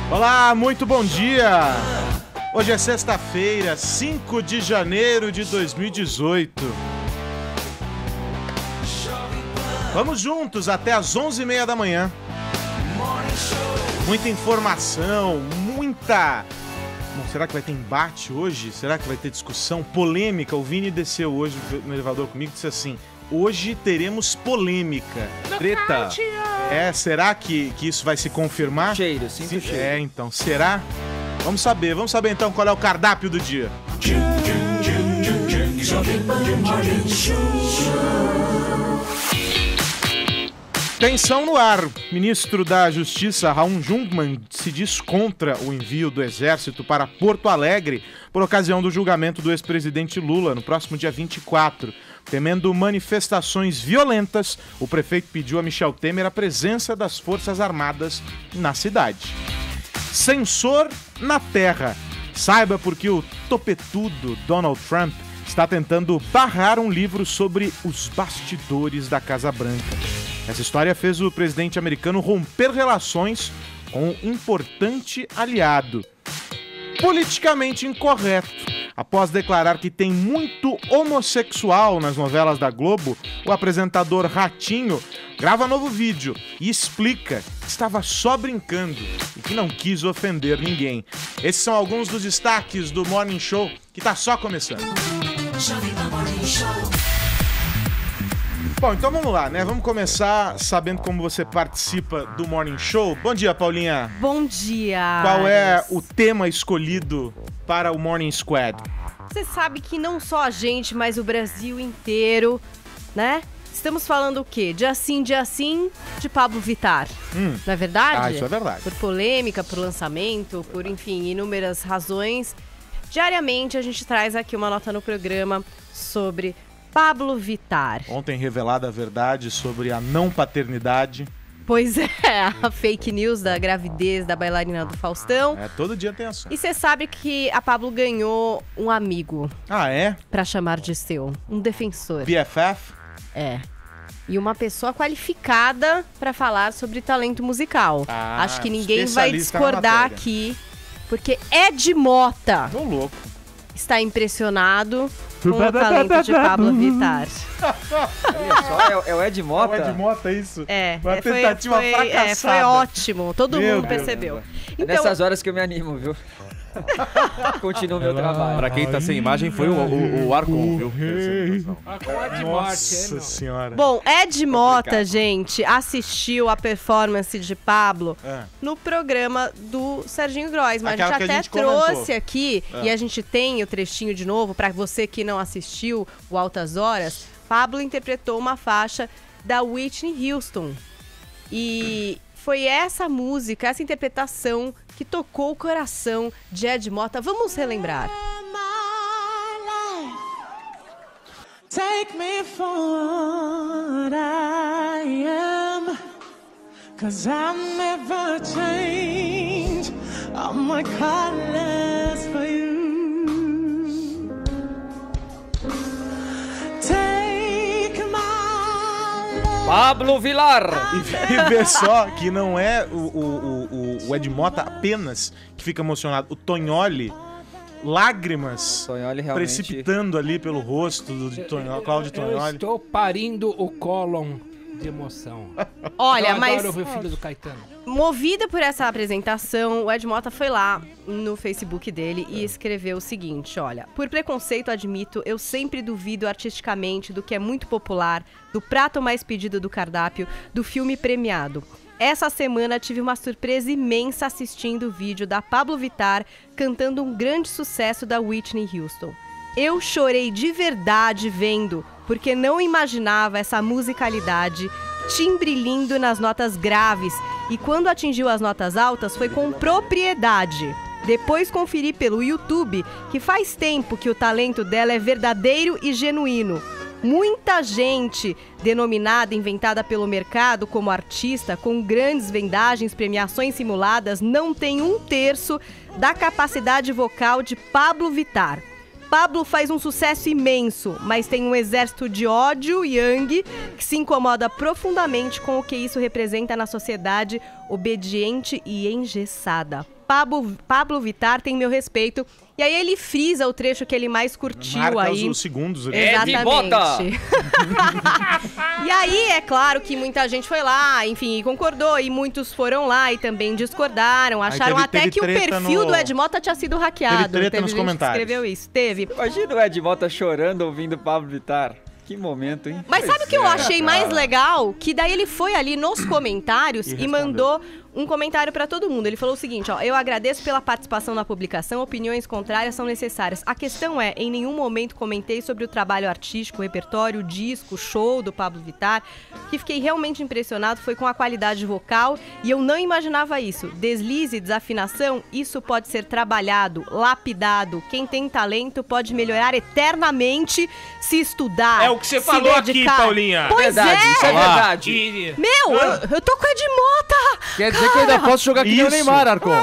Olá, muito bom dia! Hoje é sexta-feira, 5 de janeiro de 2018. Vamos juntos até às 11h30 da manhã. Muita informação, muita... Bom, será que vai ter embate hoje? Será que vai ter discussão polêmica? O Vini desceu hoje no elevador comigo e disse assim: hoje teremos polêmica. Treta. Será que isso vai se confirmar? Cheiro, sinto cheiro. Então, será? Vamos saber então qual é o cardápio do dia. Tensão no ar. Ministro da Justiça, Raul Jungmann, se diz contra o envio do Exército para Porto Alegre por ocasião do julgamento do ex-presidente Lula no próximo dia 24. Temendo manifestações violentas, o prefeito pediu a Michel Temer a presença das Forças Armadas na cidade. Censor na terra. Saiba porque o topetudo Donald Trump está tentando barrar um livro sobre os bastidores da Casa Branca. Essa história fez o presidente americano romper relações com um importante aliado. Politicamente incorreto. Após declarar que tem muito homossexual nas novelas da Globo, o apresentador Ratinho grava novo vídeo e explica que estava só brincando e que não quis ofender ninguém. Esses são alguns dos destaques do Morning Show, que está só começando. Bom, então vamos lá, né? Vamos começar sabendo como você participa do Morning Show. Bom dia, Paulinha. Bom dia. Qual é o tema escolhido para o Morning Squad? Você sabe que não só a gente, mas o Brasil inteiro, né? Estamos falando o quê? Dia sim, de Pablo Vittar. Não é verdade? Isso é verdade. Por polêmica, por lançamento, por, enfim, inúmeras razões. Diariamente a gente traz aqui uma nota no programa sobre Pablo Vittar. Ontem revelada a verdade sobre a não paternidade. Pois é, a fake news da gravidez da bailarina do Faustão. Todo dia tem assunto. E você sabe que a Pablo ganhou um amigo. Ah, é? Pra chamar de seu. Um defensor. BFF? É. E uma pessoa qualificada pra falar sobre talento musical. Acho que ninguém vai discordar aqui, porque Ed Mota Tô louco. está impressionado com o talento de Pablo Vittar. É o Ed Mota? É o Ed Mota, isso? Uma foi, tentativa fracassada. foi ótimo, todo mundo percebeu. É nessas horas que eu me animo, viu? Continua o meu trabalho. Pra quem tá sem imagem, foi o Arcon, viu? Nossa senhora. Bom, Ed Mota, gente, assistiu a performance de Pablo no programa do Serginho Groisman. A gente trouxe aqui, e a gente tem o trechinho de novo, pra você que não assistiu o Altas Horas. Pablo interpretou uma faixa da Whitney Houston. E foi essa música, essa interpretação que tocou o coração de Ed Mota. Vamos relembrar. Take me for what I am, 'cause I'll never change all my colors for you. Take my love. Pablo Vittar. E vê só que não é o Ed Mota apenas que fica emocionado. O Tonholi, lágrimas precipitando ali pelo rosto do Cláudio Tonholi. Eu estou parindo o cólon de emoção. Olha, eu mas adoro o filho do Caetano. Movida por essa apresentação, o Ed Mota foi lá no Facebook dele e escreveu o seguinte, olha: por preconceito admito, eu sempre duvido artisticamente do que é muito popular, do prato mais pedido do cardápio, do filme premiado. Essa semana tive uma surpresa imensa assistindo o vídeo da Pablo Vittar cantando um grande sucesso da Whitney Houston. Eu chorei de verdade vendo, porque não imaginava essa musicalidade, timbre lindo nas notas graves, e quando atingiu as notas altas foi com propriedade. Depois conferi pelo YouTube que faz tempo que o talento dela é verdadeiro e genuíno. Muita gente denominada, inventada pelo mercado como artista, com grandes vendagens, premiações simuladas, não tem 1/3 da capacidade vocal de Pablo Vittar. Pablo faz um sucesso imenso, mas tem um exército de ódio Yang que se incomoda profundamente com o que isso representa na sociedade obediente e engessada. Pablo Vittar tem meu respeito. E aí ele frisa o trecho que ele mais curtiu. Marca aí. os segundos ali. Exatamente. E aí, é claro que muita gente foi lá, enfim, e concordou. E muitos foram lá e também discordaram. Acharam até que o perfil do Ed Mota tinha sido hackeado. Teve treta nos gente comentários. que escreveu isso. Teve. Imagina o Ed Mota chorando ouvindo Pablo Vittar. Que momento, hein? Mas sabe o que eu achei mais legal? Que daí ele foi ali nos comentários e mandou um comentário pra todo mundo. Ele falou o seguinte, ó: eu agradeço pela participação na publicação, opiniões contrárias são necessárias. A questão é, em nenhum momento comentei sobre o trabalho artístico, o repertório, o disco, o show do Pablo Vittar. O que fiquei realmente impressionado foi com a qualidade vocal e eu não imaginava isso. Deslize, desafinação, isso pode ser trabalhado, lapidado. Quem tem talento pode melhorar eternamente se estudar. É o que você falou aqui, Paulinha. Pois verdade, isso é verdade. Meu, eu tô com o Ed Mota! Quer dizer que eu ainda posso jogar que nem o Isso. Neymar, Arcon.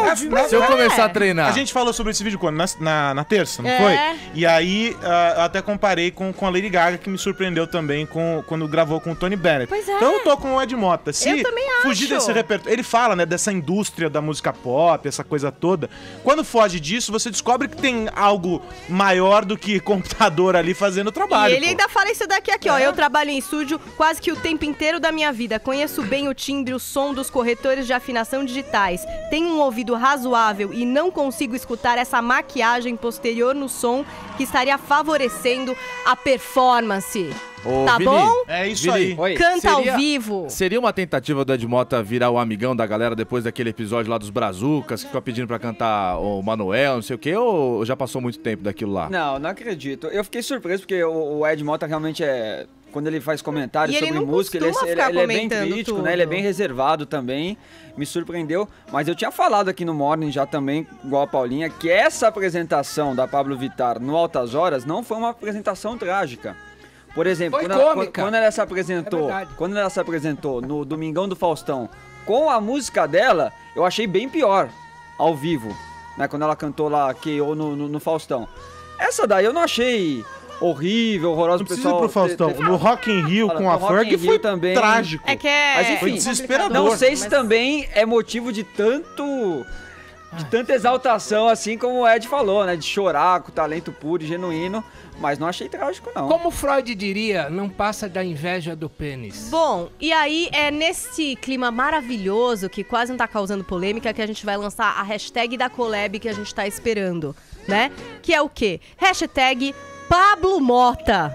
Se eu começar a treinar. A gente falou sobre esse vídeo quando? Na terça, não É. foi? E aí, eu até comparei com a Lady Gaga, que me surpreendeu também quando gravou com o Tony Bennett. Pois é. Então eu tô com o Ed Mota. Se Eu também fugir acho. desse repertório... Ele fala, né, dessa indústria da música pop, essa coisa toda. Quando foge disso, você descobre que tem algo maior do que computador ali fazendo o trabalho. E ele pô. ainda fala isso daqui, ó. Eu trabalho em estúdio quase que o tempo inteiro da minha vida. Conheço bem o timbre, o som dos corretores de afinação digitais. Tenho um ouvido razoável e não consigo escutar essa maquiagem posterior no som que estaria favorecendo a performance. Ô, Tá Vini, bom? É isso Vini, aí. Oi. Canta Seria- ao vivo. Seria uma tentativa do Ed Mota virar o amigão da galera depois daquele episódio lá dos Brazucas, que ficou pedindo pra cantar o Manuel, não sei o quê, ou já passou muito tempo daquilo lá? Não, não acredito. Eu fiquei surpreso porque o Ed Mota realmente é... Quando ele faz comentários E ele sobre não música, costuma ficar ele é bem comentando crítico, tudo. né? Ele é bem reservado também. Me surpreendeu. Mas eu tinha falado aqui no Morning já também, igual a Paulinha, que essa apresentação da Pablo Vittar no Altas Horas não foi uma apresentação trágica. Por exemplo, Foi quando cômica. quando ela se apresentou, É verdade. quando ela se apresentou no Domingão do Faustão, com a música dela, eu achei bem pior ao vivo, né? Quando ela cantou lá KO no Faustão. Essa daí eu não achei horrível, horrorosa. Não O precisa ir pessoal pro Faustão. No Rock in Rio Fala, com a no Rock in Ferg Rio foi também. trágico. É que é... Mas enfim, Foi desesperador. Não sei se Mas- também é motivo de tanta exaltação assim como o Ed falou, né? De chorar com talento puro e genuíno, mas não achei trágico, não. Como Freud diria, não passa da inveja do pênis. Bom, e aí é nesse clima maravilhoso que quase não tá causando polêmica que a gente vai lançar a hashtag da collab que a gente tá esperando, né? Que é o quê? Hashtag Pablo Mota,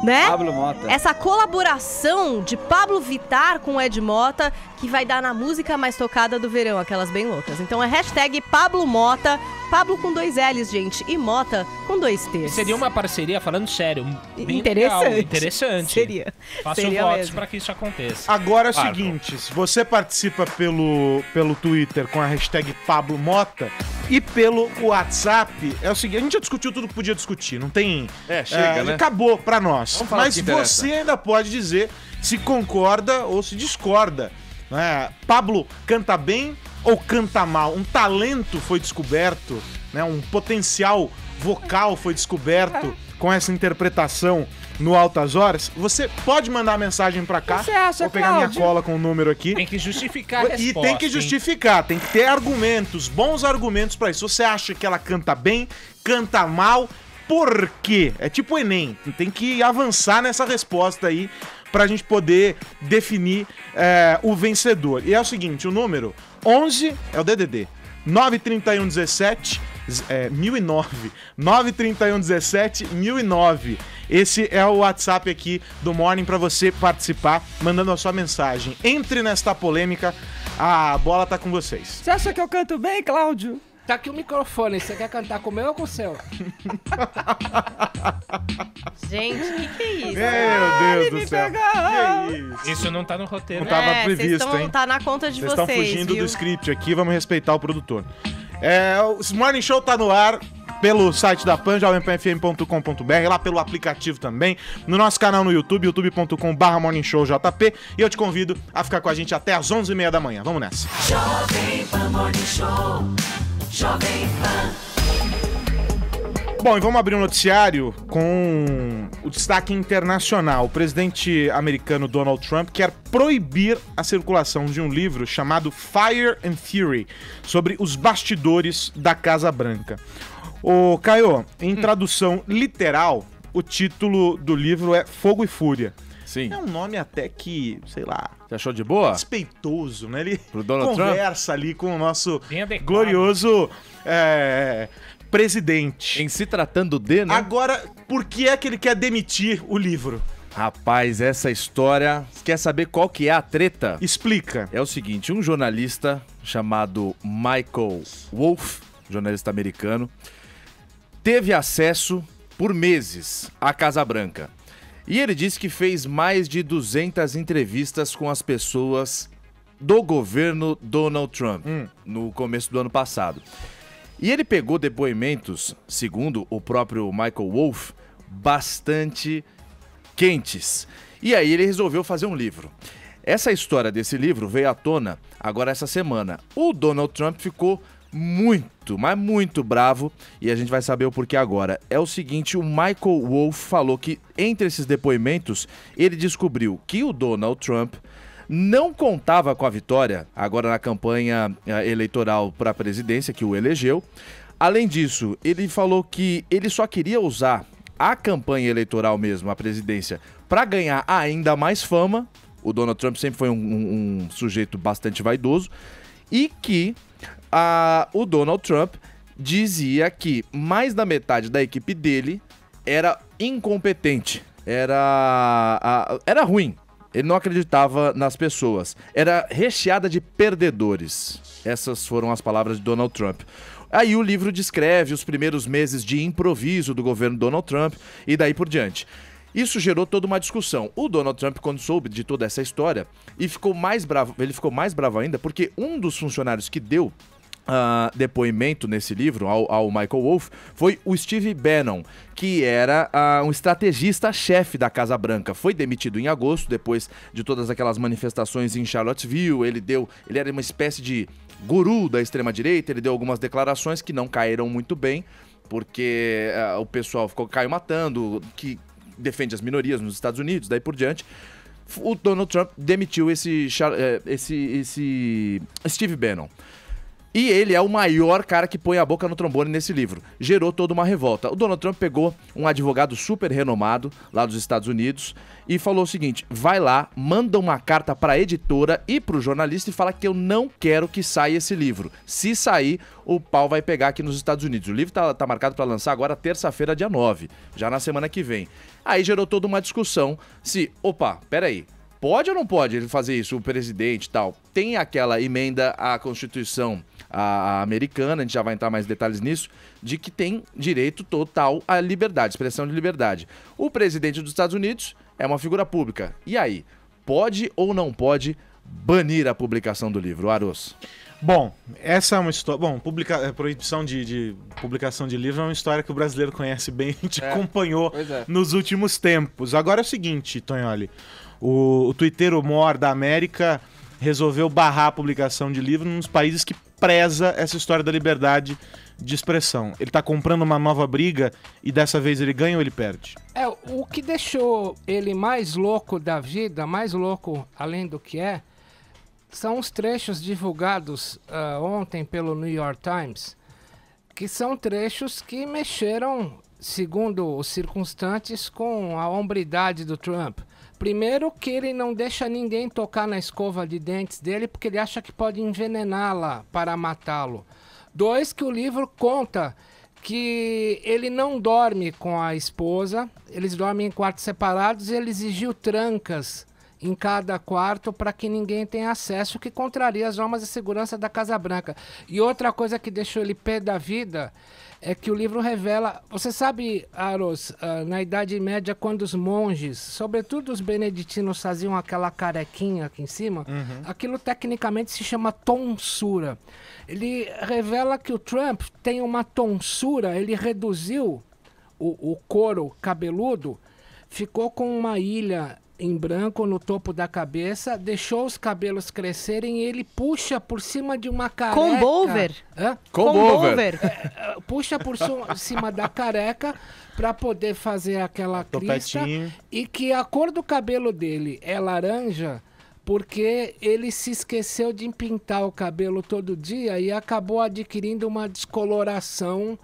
né? Pablo Mota. Essa colaboração de Pablo Vittar com o Ed Mota que vai dar na música mais tocada do verão, aquelas bem loucas. Então é hashtag Pablo Mota, Pablo com 2 L's, gente, e Mota com 2 T's. Seria uma parceria, falando sério, bem Interessante. legal, interessante. Seria. Faço Seria votos mesmo. pra que isso aconteça. Agora é o Claro. seguinte, se você participa pelo Twitter com a hashtag Pablo Mota e pelo WhatsApp, é o seguinte, a gente já discutiu tudo que podia discutir, não tem... Chega, né? Acabou pra nós. Vamos falar Mas do que interessa. você ainda pode dizer se concorda ou se discorda. Né? Pablo canta bem ou canta mal? Um talento foi descoberto, né? Um potencial vocal foi descoberto com essa interpretação no Altas Horas. Você pode mandar mensagem pra cá. Você acha, Vou pegar minha Cláudio? cola com o número aqui. Tem que justificar a E resposta, tem que hein? justificar, tem que ter argumentos, bons argumentos pra isso. Você acha que ela canta bem, canta mal, por quê? É tipo o Enem, tem que avançar nessa resposta aí pra gente poder definir o vencedor. E é o seguinte, o número 11 é o DDD, 93117 1009, 93117 1009. Esse é o WhatsApp aqui do Morning pra você participar, mandando a sua mensagem. Entre nesta polêmica, a bola tá com vocês. Você acha que eu canto bem, Cláudio? Tá aqui o microfone, você quer cantar com o meu ou com o seu? Gente, o que é isso? Meu Deus do céu. Que isso? Isso não tá no roteiro. Não tava Vocês previsto, estão- hein? Tá na conta de Vocês vocês, estão fugindo viu? do script aqui, vamos respeitar o produtor. O Morning Show tá no ar pelo site da PAN, jovempanfm.com.br, lá pelo aplicativo também, no nosso canal no YouTube, youtube.com/morningshowjp, e eu te convido a ficar com a gente até às 11h30 da manhã. Vamos nessa. Jovem Pan Morning Show. Jovem Pan. Bom, e vamos abrir um noticiário com o destaque internacional. O presidente americano Donald Trump quer proibir a circulação de um livro chamado Fire and Fury, sobre os bastidores da Casa Branca. Ô, Caio, em tradução literal, o título do livro é Fogo e Fúria. Sim. É um nome até que, sei lá, Você achou de boa? respeitoso, né? Ele Pro Donald Trump? conversa ali com o nosso Bem adequado. glorioso presidente. Em se tratando de, né? Agora, por que é que ele quer demitir o livro? Rapaz, essa história... Quer saber qual que é a treta? Explica. É o seguinte, um jornalista chamado Michael Wolff, jornalista americano, teve acesso por meses à Casa Branca. E ele disse que fez mais de 200 entrevistas com as pessoas do governo Donald Trump no começo do ano passado. E ele pegou depoimentos, segundo o próprio Michael Wolff, bastante quentes. E aí ele resolveu fazer um livro. Essa história desse livro veio à tona agora essa semana. O Donald Trump ficou muito, mas muito bravo, e a gente vai saber o porquê agora. É o seguinte, o Michael Wolff falou que entre esses depoimentos ele descobriu que o Donald Trump não contava com a vitória agora na campanha eleitoral para a presidência, que o elegeu. Além disso, ele falou que ele só queria usar a campanha eleitoral mesmo, a presidência, para ganhar ainda mais fama. O Donald Trump sempre foi um sujeito bastante vaidoso. E que o Donald Trump dizia que mais da metade da equipe dele era incompetente, era ruim. Ele não acreditava nas pessoas. Era recheada de perdedores. Essas foram as palavras de Donald Trump. Aí o livro descreve os primeiros meses de improviso do governo Donald Trump e daí por diante. Isso gerou toda uma discussão. O Donald Trump, quando soube de toda essa história, ele ficou mais bravo ainda porque um dos funcionários que deu depoimento nesse livro ao Michael Wolff foi o Steve Bannon, que era um estrategista-chefe da Casa Branca. Foi demitido em agosto, depois de todas aquelas manifestações em Charlottesville. Ele era uma espécie de guru da extrema-direita, ele deu algumas declarações que não caíram muito bem, porque o pessoal caiu matando, que defende as minorias nos Estados Unidos, daí por diante. O Donald Trump demitiu esse Steve Bannon. E ele é o maior cara que põe a boca no trombone nesse livro. Gerou toda uma revolta. O Donald Trump pegou um advogado super renomado lá dos Estados Unidos e falou o seguinte: vai lá, manda uma carta para a editora e para o jornalista e fala que eu não quero que saia esse livro. Se sair, o pau vai pegar aqui nos Estados Unidos. O livro tá marcado para lançar agora terça-feira, dia 9, já na semana que vem. Aí gerou toda uma discussão se, peraí, pode ou não pode ele fazer isso, o presidente e tal? Tem aquela emenda à Constituição americana, a gente já vai entrar mais em detalhes nisso, de que tem direito total à liberdade, expressão de liberdade. O presidente dos Estados Unidos é uma figura pública. E aí, pode ou não pode banir a publicação do livro, Aros? Bom, essa é uma história... Bom, proibição de publicação de livro é uma história que o brasileiro conhece bem, a gente acompanhou nos últimos tempos. Agora é o seguinte, Tonholi, o twitteiro mor da América resolveu barrar a publicação de livro nos países que preza essa história da liberdade de expressão. Ele tá comprando uma nova briga e dessa vez ele ganha ou ele perde? O que deixou ele mais louco da vida, mais louco além do que são os trechos divulgados ontem pelo New York Times, que são trechos que mexeram, segundo os circunstantes, com a hombridade do Trump. Primeiro, que ele não deixa ninguém tocar na escova de dentes dele porque ele acha que pode envenená-la para matá-lo. 2, que o livro conta que ele não dorme com a esposa, eles dormem em quartos separados e ele exigiu trancas em cada quarto para que ninguém tenha acesso, que contraria as normas de segurança da Casa Branca. E outra coisa que deixou ele pé da vida é que o livro revela... Você sabe, Aros, na Idade Média, quando os monges, sobretudo os beneditinos, faziam aquela carequinha aqui em cima, aquilo tecnicamente se chama tonsura. Ele revela que o Trump tem uma tonsura, ele reduziu o couro cabeludo, ficou com uma ilha em branco no topo da cabeça, deixou os cabelos crescerem e ele puxa por cima de uma careca. Combover? Hã? Combover. Puxa por cima da careca para poder fazer aquela crista. Topetinho. E que a cor do cabelo dele é laranja porque ele se esqueceu de pintar o cabelo todo dia e acabou adquirindo uma descoloração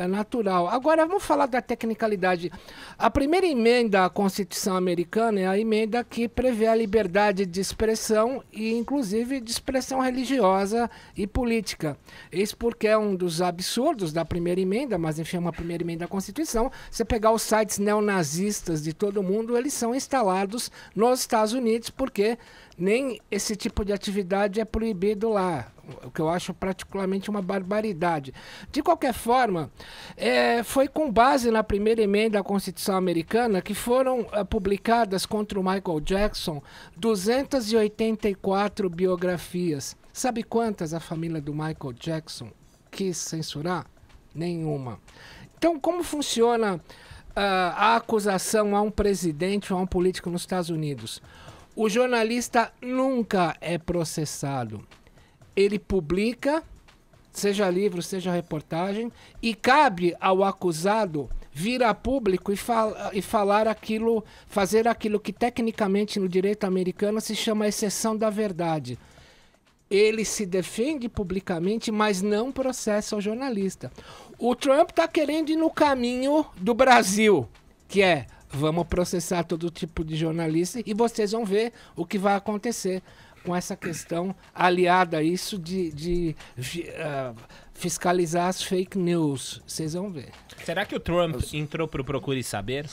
natural. Agora, vamos falar da tecnicalidade. A primeira emenda à Constituição americana é a emenda que prevê a liberdade de expressão e, inclusive, de expressão religiosa e política. Isso porque é um dos absurdos da primeira emenda, mas, enfim, é uma primeira emenda à Constituição. Você pegar os sites neonazistas de todo mundo, eles são instalados nos Estados Unidos porque nem esse tipo de atividade é proibido lá, o que eu acho particularmente uma barbaridade. De qualquer forma, foi com base na primeira emenda à Constituição americana que foram publicadas contra o Michael Jackson 284 biografias. Sabe quantas a família do Michael Jackson quis censurar? Nenhuma. Então, como funciona a acusação a um presidente ou a um político nos Estados Unidos? O jornalista nunca é processado. Ele publica, seja livro, seja reportagem, e cabe ao acusado vir a público e falar aquilo, fazer aquilo que tecnicamente no direito americano se chama exceção da verdade. Ele se defende publicamente, mas não processa o jornalista. O Trump está querendo ir no caminho do Brasil, que é: vamos processar todo tipo de jornalista e vocês vão ver o que vai acontecer com essa questão aliada a isso de fiscalizar as fake news. Vocês vão ver. Será que o Trump entrou pro Procure Saber?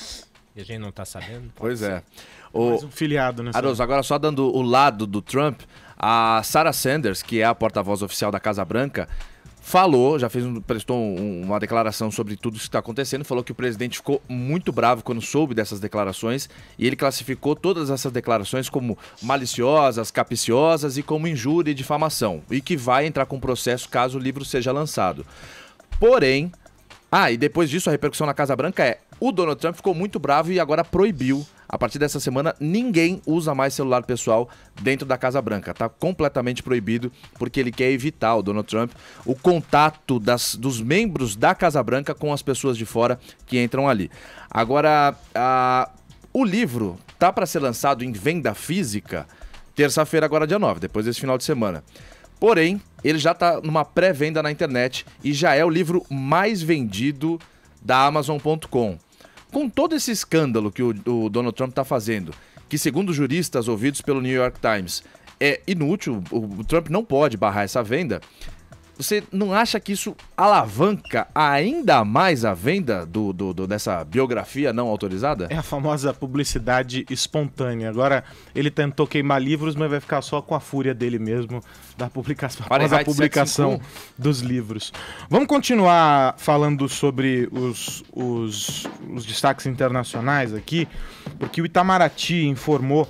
E a gente não tá sabendo? Pois é. Mais um filiado nessa. Aros, agora só dando o lado do Trump, a Sarah Sanders, que é a porta-voz oficial da Casa Branca, falou, prestou uma declaração sobre tudo isso que está acontecendo, falou que o presidente ficou muito bravo quando soube dessas declarações e ele classificou todas essas declarações como maliciosas, capciosas e como injúria e difamação, e que vai entrar com processo caso o livro seja lançado. Porém, e depois disso a repercussão na Casa Branca é: o Donald Trump ficou muito bravo e agora proibiu. A partir dessa semana, ninguém usa mais celular pessoal dentro da Casa Branca. Está completamente proibido, porque ele quer evitar, o Donald Trump, o contato dos membros da Casa Branca com as pessoas de fora que entram ali. Agora, o livro tá para ser lançado em venda física terça-feira, agora dia 9, depois desse final de semana. Porém, ele já está numa pré-venda na internet e já é o livro mais vendido da Amazon.com. Com todo esse escândalo que o Donald Trump está fazendo, que segundo juristas ouvidos pelo New York Times é inútil, o Trump não pode barrar essa venda, você não acha que isso alavanca ainda mais a venda dessa biografia não autorizada? É a famosa publicidade espontânea. Agora, ele tentou queimar livros, mas vai ficar só com a fúria dele mesmo, da publicação, após a publicação dos livros. Vamos continuar falando sobre os destaques internacionais aqui, porque o Itamaraty informou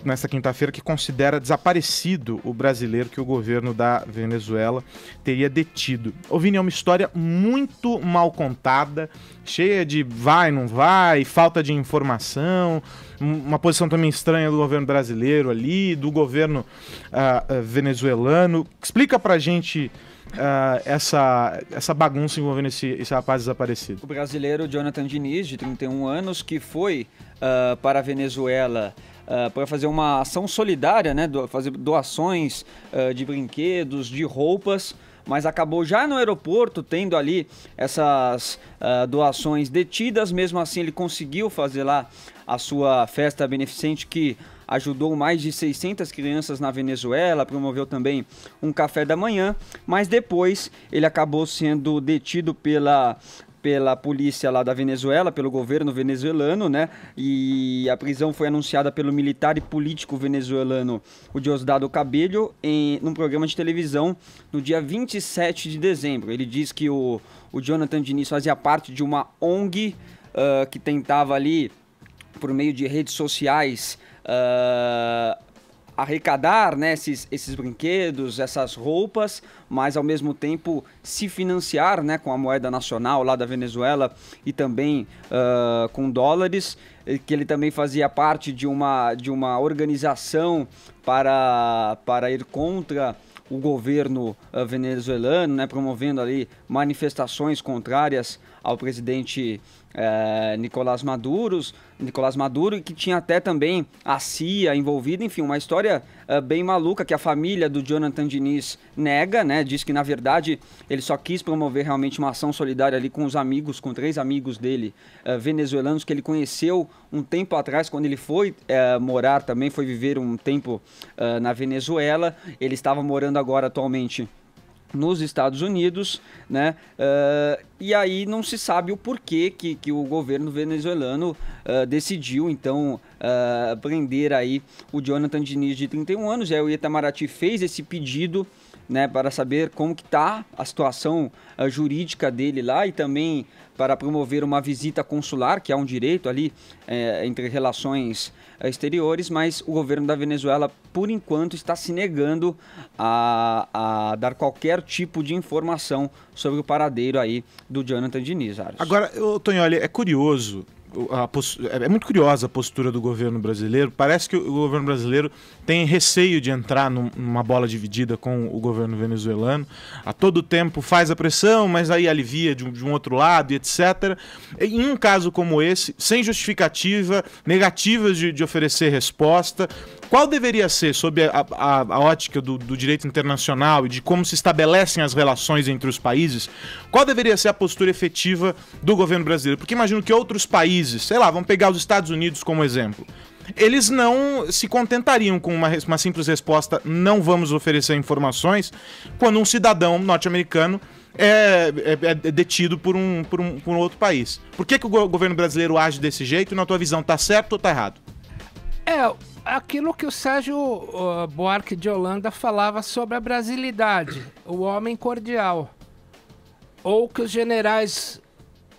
nesta quinta-feira que considera desaparecido o brasileiro que o governo da Venezuela teria detido. Ô Vini, é uma história muito mal contada, cheia de vai, não vai, falta de informação, uma posição também estranha do governo brasileiro ali, do governo venezuelano. Explica pra gente essa bagunça envolvendo esse rapaz desaparecido. O brasileiro Jonathan Diniz, de 31 anos, que foi para a Venezuela para fazer uma ação solidária, né, fazer doações de brinquedos, de roupas, mas acabou já no aeroporto tendo ali essas doações detidas. Mesmo assim, ele conseguiu fazer lá a sua festa beneficente que ajudou mais de 600 crianças na Venezuela, promoveu também um café da manhã, mas depois ele acabou sendo detido pela polícia lá da Venezuela, pelo governo venezuelano, né? E a prisão foi anunciada pelo militar e político venezuelano, o Diosdado Cabello, num programa de televisão no dia 27 de dezembro. Ele diz que o Jonathan Diniz fazia parte de uma ONG que tentava ali, por meio de redes sociais, arrecadar, né, esses brinquedos, essas roupas, mas ao mesmo tempo se financiar, né, com a moeda nacional lá da Venezuela e também com dólares, que ele também fazia parte de uma organização para ir contra o governo venezuelano, né, promovendo ali manifestações contrárias ao presidente Nicolás Maduro, e que tinha até também a CIA envolvida, enfim, uma história bem maluca que a família do Jonathan Diniz nega, né, diz que na verdade ele só quis promover realmente uma ação solidária ali com os amigos, com 3 amigos dele, venezuelanos, que ele conheceu um tempo atrás, quando ele foi morar também, foi viver um tempo na Venezuela. Ele estava morando agora atualmente nos Estados Unidos, né? E aí não se sabe o porquê que o governo venezuelano decidiu, então, prender aí o Jonathan Diniz, de 31 anos. E aí o Itamaraty fez esse pedido, né, para saber como que está a situação jurídica dele lá, e também para promover uma visita consular, que é um direito ali entre relações exteriores, mas o governo da Venezuela, por enquanto, está se negando a dar qualquer tipo de informação sobre o paradeiro aí do Jonathan Diniz. Agora, Tonholi, é curioso, é muito curiosa a postura do governo brasileiro. Parece que o governo brasileiro tem receio de entrar numa bola dividida com o governo venezuelano. A todo tempo faz a pressão, mas aí alivia de um outro lado e etc. Em um caso como esse, sem justificativa, negativas de oferecer resposta, qual deveria ser, sob a ótica do direito internacional e de como se estabelecem as relações entre os países, qual deveria ser a postura efetiva do governo brasileiro? Porque imagino que outros países, sei lá, vamos pegar os Estados Unidos como exemplo, eles não se contentariam com uma simples resposta: não vamos oferecer informações, quando um cidadão norte-americano é detido por um outro país. Por que o governo brasileiro age desse jeito? E na tua visão, tá certo ou tá errado? Aquilo que o Sérgio Buarque de Holanda falava sobre a brasilidade, o homem cordial. Ou que os generais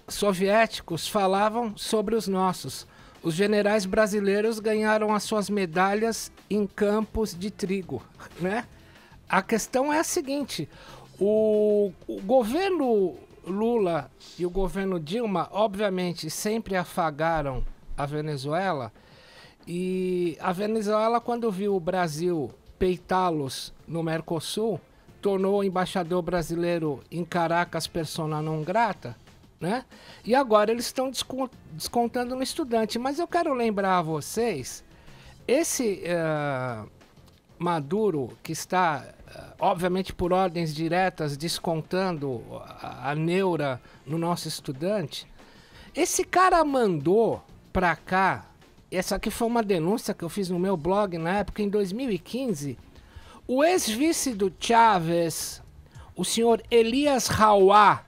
soviéticos falavam sobre os nossos. Os generais brasileiros ganharam as suas medalhas em campos de trigo, né? A questão é a seguinte: o governo Lula e o governo Dilma, obviamente, sempre afagaram a Venezuela. E a Venezuela, quando viu o Brasil peitá-los no Mercosul, tornou o embaixador brasileiro em Caracas persona non grata, né? E agora eles estão descontando no estudante. Mas eu quero lembrar a vocês, esse Maduro, que está, obviamente por ordens diretas, descontando a neura no nosso estudante, esse cara mandou pra cá. Essa aqui foi uma denúncia que eu fiz no meu blog na época, em 2015. O ex-vice do Chávez, o senhor Elias Rauá,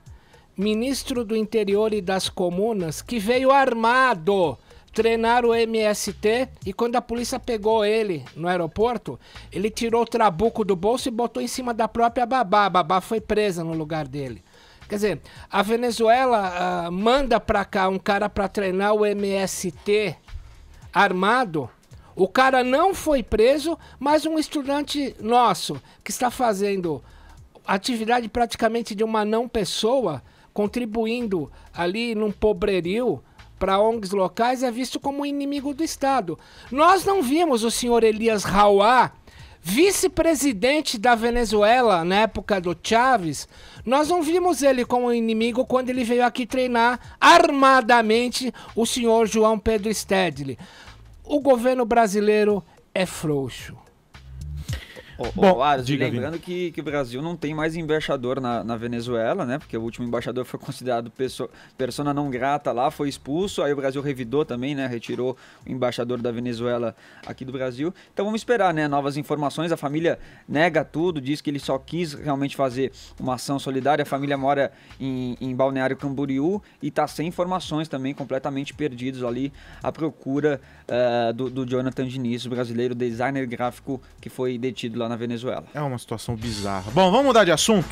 ministro do Interior e das Comunas, que veio armado treinar o MST, e quando a polícia pegou ele no aeroporto, ele tirou o trabuco do bolso e botou em cima da própria babá. A babá foi presa no lugar dele. Quer dizer, a Venezuela manda pra cá um cara pra treinar o MST armado. O cara não foi preso, mas um estudante nosso que está fazendo atividade praticamente de uma não pessoa, contribuindo ali num pobrerio para ONGs locais, é visto como inimigo do Estado. Nós não vimos o senhor Elias Rauá, vice-presidente da Venezuela na época do Chávez, nós não vimos ele como inimigo quando ele veio aqui treinar armadamente o senhor João Pedro Stedley. O governo brasileiro é frouxo. Bom, lembrando que o Brasil não tem mais embaixador na Venezuela, né? Porque o último embaixador foi considerado persona não grata lá, foi expulso. Aí o Brasil revidou também, né? Retirou o embaixador da Venezuela aqui do Brasil. Então vamos esperar, né? Novas informações. A família nega tudo, diz que ele só quis realmente fazer uma ação solidária. A família mora em Balneário Camboriú e tá sem informações também, completamente perdidos ali à procura do Jonathan Diniz, o brasileiro designer gráfico que foi detido lá na Venezuela. É uma situação bizarra. Bom, vamos mudar de assunto?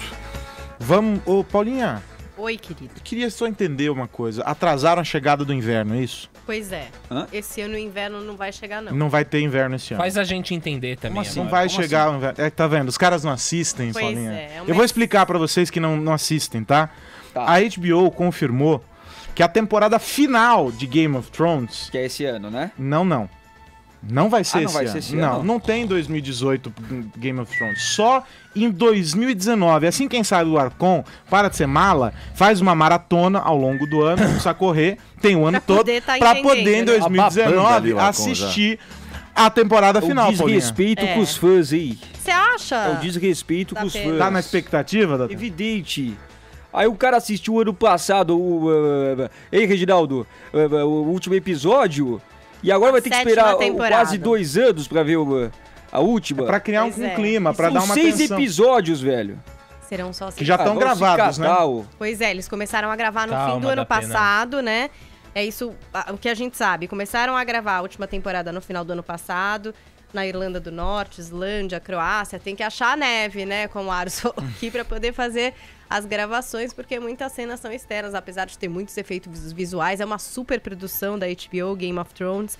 Vamos... Ô, Paulinha, Oi, querido. Eu queria só entender uma coisa. Atrasaram a chegada do inverno, é isso? Pois é. Hã? Esse ano o inverno não vai chegar, não. Não vai ter inverno esse ano. Faz a gente entender também. Como assim? Não agora. vai chegar o inverno. Tá vendo? Os caras não assistem, Pois Paulinha. é, Eu vou explicar pra vocês que não assistem, tá? Tá. A HBO confirmou que a temporada final de Game of Thrones... Que é esse ano, né? Não vai ser não esse vai ano. ser esse não, ano? não tem 2018 Game of Thrones. Só em 2019. Assim, quem sabe o Arcon para de ser mala, faz uma maratona ao longo do ano, precisa correr, tem o ano Pra todo, poder tá pra entendendo, poder em né? Ababando ali 2019 o Arcon assistir a temporada final, o Paulinha. desrespeito É. com os fãs aí. Você acha? É o desrespeito Tá com os bem. fãs. Tá na expectativa, Dada? Evidente. Aí o cara assistiu ano passado Ei, Reginaldo, o último episódio, e agora vai ter que Sétima esperar temporada. quase 2 anos pra ver a última. Pra criar um Pois é. clima, pra dar São uma 6 atenção. episódios, velho. Serão só Que já cinco. estão vamos se gravados, né? catar, ô. Pois é, eles começaram a gravar no Calma, fim do ano dá pena. passado, né? É isso, o que a gente sabe. Começaram a gravar a última temporada no final do ano passado, na Irlanda do Norte, Islândia, Croácia. Tem que achar a neve, né? Como o Aros falou aqui, pra poder fazer as gravações, porque muitas cenas são externas, apesar de ter muitos efeitos visuais. É uma super produção da HBO, Game of Thrones.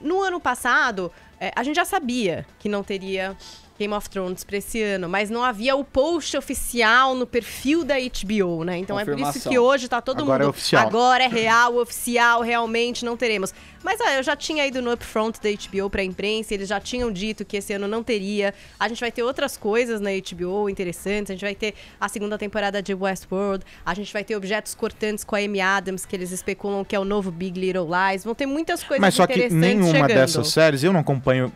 No ano passado, a gente já sabia que não teria Game of Thrones pra esse ano, mas não havia o post oficial no perfil da HBO, né? Então é por isso Confirmação. que hoje tá todo Agora mundo... é oficial. Agora é real, oficial, realmente não teremos. Mas eu já tinha ido no upfront da HBO pra imprensa, eles já tinham dito que esse ano não teria. A gente vai ter outras coisas na HBO interessantes, a gente vai ter a segunda temporada de Westworld, a gente vai ter Objetos Cortantes com a Amy Adams, que eles especulam que é o novo Big Little Lies. Vão ter muitas coisas Mas só que interessantes nenhuma chegando. dessas séries, eu não acompanho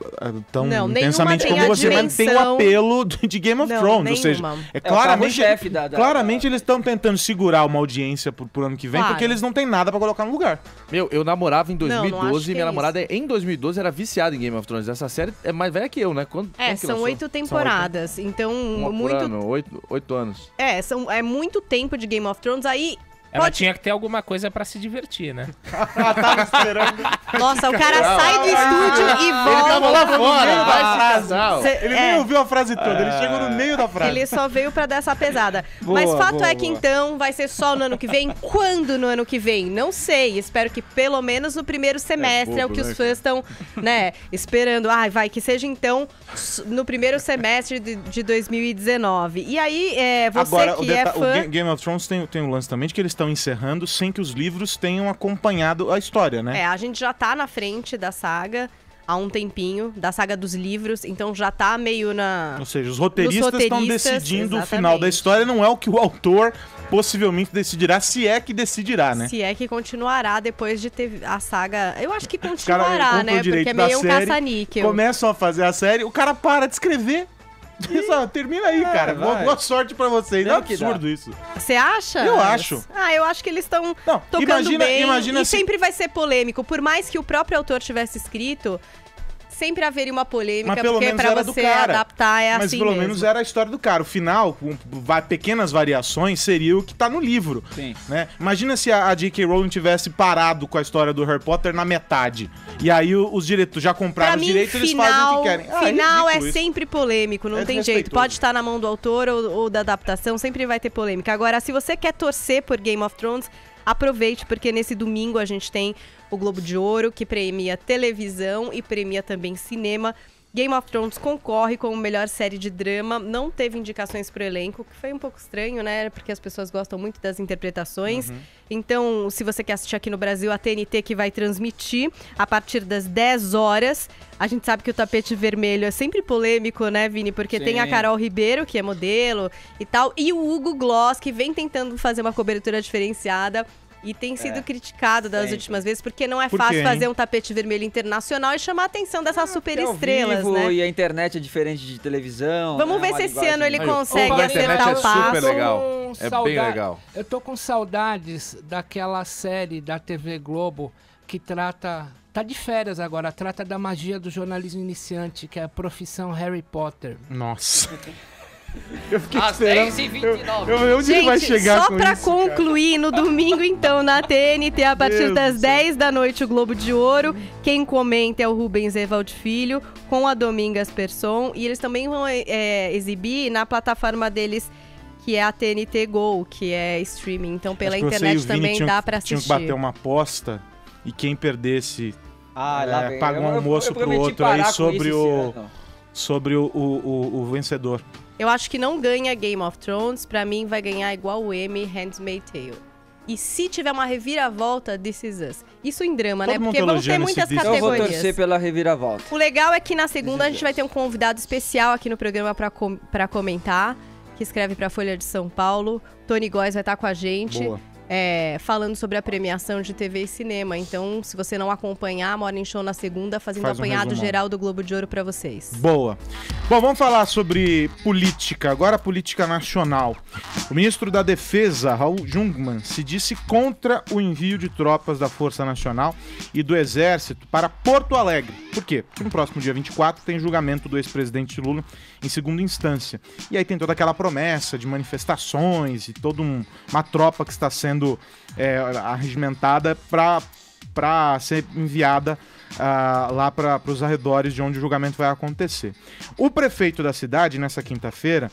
tão Não, nenhuma intensamente tem como a você, mas tem o dimensão- apelo de Game of Não, Thrones. Ou seja, nenhuma. é o claramente, carro-chefe claramente eles estão tentando segurar uma audiência pro ano que vem, Claro. porque eles não têm nada pra colocar no lugar. Meu, eu namorava em Não, não acho 2012 que e minha é namorada em 2012 era viciada em Game of Thrones. Essa série é mais velha que eu, né? Quando que São lançou? 8 temporadas, então Uma muito... por ano, 8 anos. É muito tempo de Game of Thrones, aí... Ela tinha que ter alguma coisa pra se divertir, né? Nossa, o cara sai do estúdio e volta. lá fora, vai casal. Cê- Ele é, nem ouviu a frase toda, ele chegou no meio da frase. ele só veio pra dar essa pesada. Boa, Mas fato boa, é que boa. então vai ser só no ano que vem? Quando no ano que vem? Não sei. Espero que pelo menos no primeiro semestre é o bobo, que né, os fãs estão, né, esperando. Ai, vai, que seja então no primeiro semestre de 2019. E aí, você Agora, que é fã... Game of Thrones tem um lance também de que eles estão encerrando sem que os livros tenham acompanhado a história, né? A gente já tá na frente da saga há um tempinho, da saga dos livros, então já tá meio na... Ou seja, os roteiristas estão roteiristas, decidindo o exatamente. final da história, não é o que o autor possivelmente decidirá, se é que decidirá, né? Se é que continuará depois de ter a saga... Eu acho que Os caras continuará, compram né? o direito Porque é da meio um série, caça-níquel. começam a fazer a série, o cara para de escrever. Só, termina aí, cara. vai. Boa sorte pra vocês. É Não que absurdo isso. Você acha? Eu acho. Eu acho que eles estão Não, tocando bem imagina e se- sempre vai ser polêmico. Por mais que o próprio autor tivesse escrito, sempre haveria uma polêmica, Mas pelo porque menos pra era do você cara. adaptar é Mas assim pelo mesmo. menos era a história do cara. O final, com pequenas variações, seria o que tá no livro. Sim. Né? Imagina se a J.K. Rowling tivesse parado com a história do Harry Potter na metade. E aí os direitos já compraram Pra os mim, direitos, eles fazem o que querem. final é ridículo isso. sempre polêmico, não É tem jeito. desrespeitoso. Pode estar na mão do autor ou da adaptação, sempre vai ter polêmica. Agora, se você quer torcer por Game of Thrones, aproveite, porque nesse domingo a gente tem o Globo de Ouro, que premia televisão e premia também cinema. Game of Thrones concorre como melhor série de drama, não teve indicações pro elenco, que foi um pouco estranho, né? Porque as pessoas gostam muito das interpretações. Então, se você quer assistir aqui no Brasil, a TNT que vai transmitir a partir das 10 horas. A gente sabe que o tapete vermelho é sempre polêmico, né, Vini? Porque tem a Sim. Carol Ribeiro, que é modelo e tal, e o Hugo Gloss, que vem tentando fazer uma cobertura diferenciada. E tem sido criticado das sempre. últimas vezes, porque não é Por quê, fácil hein? fazer um tapete vermelho internacional e chamar a atenção dessas super É ao estrelas, vivo, né? E a internet é diferente de televisão. Vamos né? ver Uma se esse linguagem- ano ele Aí, consegue a internet acertar é o passo. super legal. Com É bem sauda- legal. Eu tô com saudades daquela série da TV Globo que trata... Tá de férias agora, trata da magia do jornalismo iniciante, que é a profissão Harry Potter. Nossa. Eu fiquei Às esperando. 10h29. Onde ele vai Gente, chegar só com pra isso, concluir, no domingo, então, na TNT, a partir Deus das do céu. 10 da noite, o Globo de Ouro. Quem comenta é o Rubens Evald Filho, com a Domingas Persson. E eles também vão exibir na plataforma deles, que é a TNT Go, que é streaming. Então pela Acho que você e internet o Vini também dá pra tinham assistir. que bater uma aposta e quem perdesse Lá vem. paga um almoço pro prometi outro aí parar com sobre isso o, esse ano. sobre o vencedor. Eu acho que não ganha Game of Thrones, pra mim vai ganhar igual o Emmy, Handmaid's Tale. E se tiver uma reviravolta, This Is Us. Isso em drama, Todo né? mundo Porque vão ter elogiando esse muitas This Is Us. Eu vou categorias. torcer pela reviravolta. O legal é que na segunda a gente vai ter um convidado especial aqui no programa pra comentar, que escreve pra Folha de São Paulo. Tony Góes vai estar com a gente. Boa. Falando sobre a premiação de TV e cinema. Então, se você não acompanhar, Morning Show na segunda, fazendo Faz um apanhado resumão. geral do Globo de Ouro pra vocês. Boa. Bom, vamos falar sobre política, agora política nacional. O ministro da Defesa, Raul Jungmann, se disse contra o envio de tropas da Força Nacional e do Exército para Porto Alegre. Por quê? Porque no próximo dia 24 tem julgamento do ex-presidente Lula em segunda instância. E aí tem toda aquela promessa de manifestações e toda uma tropa que está sendo arregimentada para ser enviada lá para os arredores de onde o julgamento vai acontecer. O prefeito da cidade, nessa quinta-feira,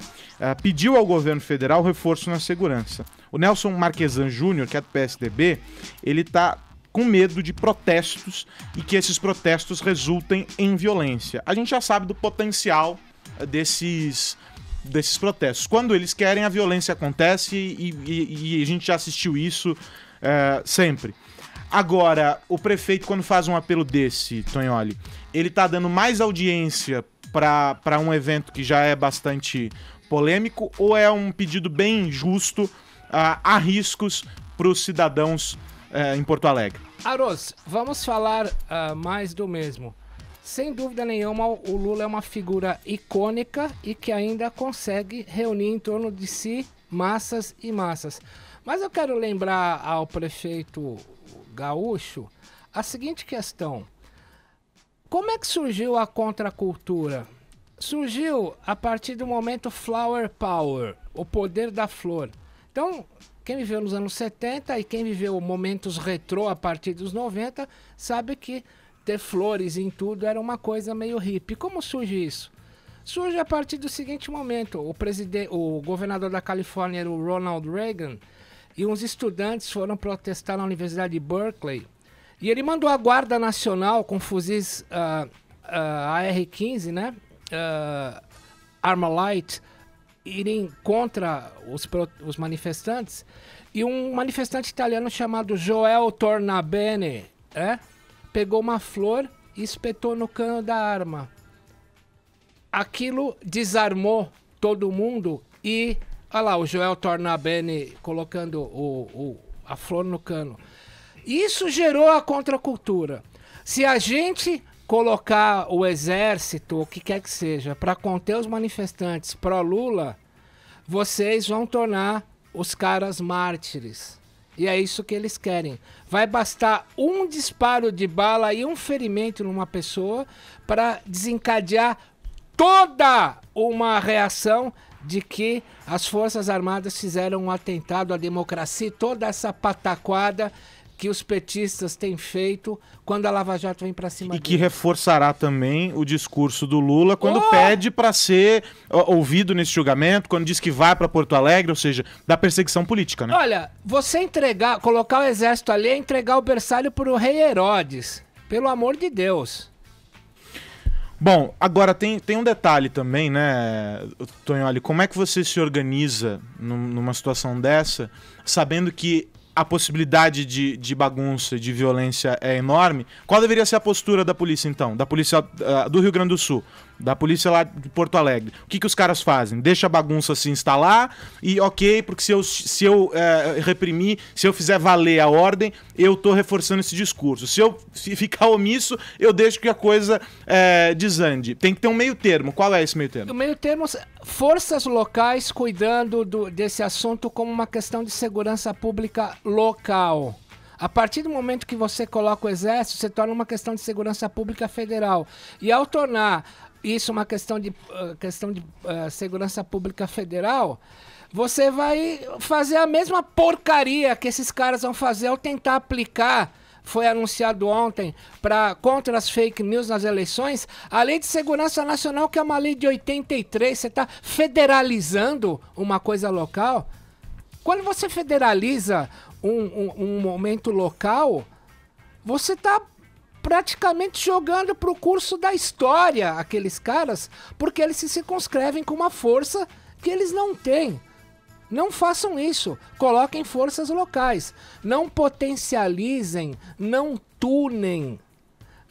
pediu ao governo federal reforço na segurança. O Nelson Marquesan Júnior, que é do PSDB, ele está com medo de protestos e que esses protestos resultem em violência. A gente já sabe do potencial desses protestos. Quando eles querem, a violência acontece e a gente já assistiu isso sempre. Agora, o prefeito, quando faz um apelo desse, Tonholi, ele tá dando mais audiência para um evento que já é bastante polêmico, ou é um pedido bem justo, a riscos para os cidadãos em Porto Alegre? Aros, vamos falar mais do mesmo. Sem dúvida nenhuma, o Lula é uma figura icônica e que ainda consegue reunir em torno de si massas e massas. Mas eu quero lembrar ao prefeito gaúcho a seguinte questão. Como é que surgiu a contracultura? Surgiu a partir do momento Flower Power, o poder da flor. Então, quem viveu nos anos 70 e quem viveu momentos retrô a partir dos 90, sabe que ter flores em tudo era uma coisa meio hippie. Como surge isso? Surge a partir do seguinte momento. O governador da Califórnia era o Ronald Reagan e uns estudantes foram protestar na Universidade de Berkeley. E ele mandou a Guarda Nacional com fuzis AR-15, né? Armalite, irem contra os manifestantes. E um manifestante italiano chamado Joel Tornabene, pegou uma flor e espetou no cano da arma. Aquilo desarmou todo mundo e... Olha lá, o Joel Tornabene colocando a flor no cano. Isso gerou a contracultura. Se a gente colocar o exército, o que quer que seja, para conter os manifestantes pró-Lula, vocês vão tornar os caras mártires. E é isso que eles querem. Vai bastar um disparo de bala e um ferimento numa pessoa para desencadear toda uma reação de que as Forças Armadas fizeram um atentado à democracia, toda essa pataquada que os petistas têm feito quando a Lava Jato vem pra cima E que reforçará também o discurso do Lula quando Oh! pede para ser ouvido nesse julgamento, quando diz que vai para Porto Alegre, ou seja, da perseguição política, né? Olha, você colocar o exército ali é entregar o berçário pro rei Herodes. Pelo amor de Deus. Bom, agora tem um detalhe também, né, Tonholi? Como é que você se organiza numa situação dessa, sabendo que a possibilidade de bagunça, de violência é enorme? Qual deveria ser a postura da polícia, então? Da polícia do Rio Grande do Sul, da polícia lá de Porto Alegre. O que os caras fazem? Deixa a bagunça se instalar e ok, porque se eu reprimir, se eu fizer valer a ordem, eu tô reforçando esse discurso. Se eu ficar omisso, eu deixo que a coisa desande. Tem que ter um meio termo. Qual é esse meio termo? O meio termo, forças locais cuidando desse assunto como uma questão de segurança pública local. A partir do momento que você coloca o exército, você torna uma questão de segurança pública federal. E ao tornar isso uma questão de segurança pública federal, você vai fazer a mesma porcaria que esses caras vão fazer ao tentar aplicar foi anunciado ontem contra as fake news nas eleições, a Lei de Segurança Nacional, que é uma lei de 83, você está federalizando uma coisa local. Quando você federaliza um momento local, você está praticamente jogando para o curso da história aqueles caras, porque eles se circunscrevem com uma força que eles não têm. Não façam isso. Coloquem forças locais. Não potencializem, não tunem,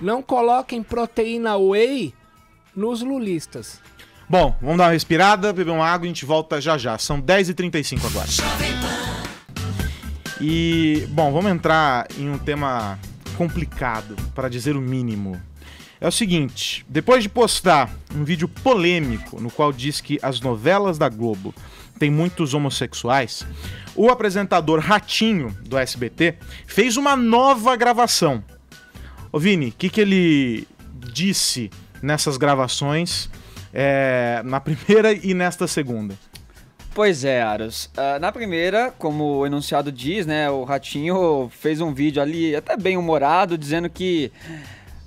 não coloquem proteína whey nos lulistas. Bom, vamos dar uma respirada, beber uma água e a gente volta já já. São 10h35 agora. E, bom, vamos entrar em um tema complicado, para dizer o mínimo. É o seguinte, depois de postar um vídeo polêmico no qual diz que as novelas da Globo têm muitos homossexuais, o apresentador Ratinho, do SBT, fez uma nova gravação. Ô Vini, o que ele disse nessas gravações, na primeira e nesta segunda? Pois é, Aros. Na primeira, como o enunciado diz, né, o Ratinho fez um vídeo ali até bem humorado, dizendo que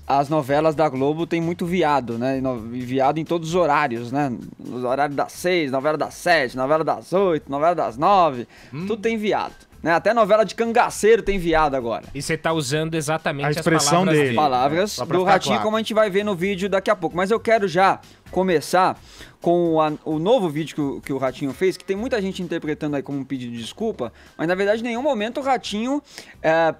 as novelas da Globo tem muito viado, né? Viado em todos os horários, né? Nos horários das 6, novela das 7, novela das 8, novela das 9, tudo tem viado. Né? Até novela de cangaceiro tem viado agora. E você tá usando exatamente a expressão as palavras do Ratinho, claro, como a gente vai ver no vídeo daqui a pouco. Mas eu quero já começar com o novo vídeo que o Ratinho fez, que tem muita gente interpretando aí como um pedido de desculpa, mas na verdade em nenhum momento o Ratinho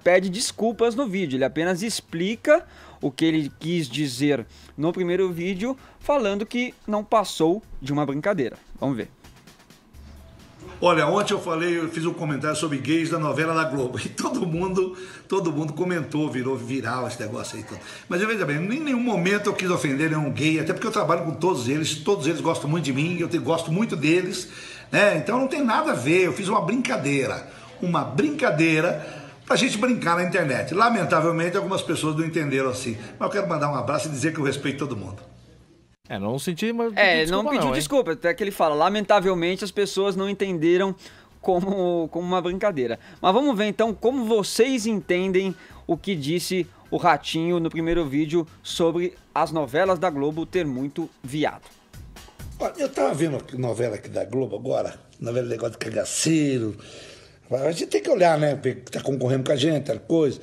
pede desculpas no vídeo, ele apenas explica o que ele quis dizer no primeiro vídeo, falando que não passou de uma brincadeira. Vamos ver. Olha, ontem eu fiz um comentário sobre gays da novela da Globo e todo mundo comentou, virou viral esse negócio aí. Mas veja bem, em nenhum momento eu quis ofender nenhum gay, até porque eu trabalho com todos eles gostam muito de mim, eu gosto muito deles, né? Então não tem nada a ver, eu fiz uma brincadeira pra gente brincar na internet. Lamentavelmente algumas pessoas não entenderam assim, mas eu quero mandar um abraço e dizer que eu respeito todo mundo. Não senti, mas não pediu desculpa, até que ele fala, lamentavelmente as pessoas não entenderam como uma brincadeira. Mas vamos ver então como vocês entendem o que disse o Ratinho no primeiro vídeo sobre as novelas da Globo ter muito viado. Olha, eu tava vendo a novela aqui da Globo agora, novela de negócio de cangaceiro. A gente tem que olhar, né, que tá concorrendo com a gente, tal coisa.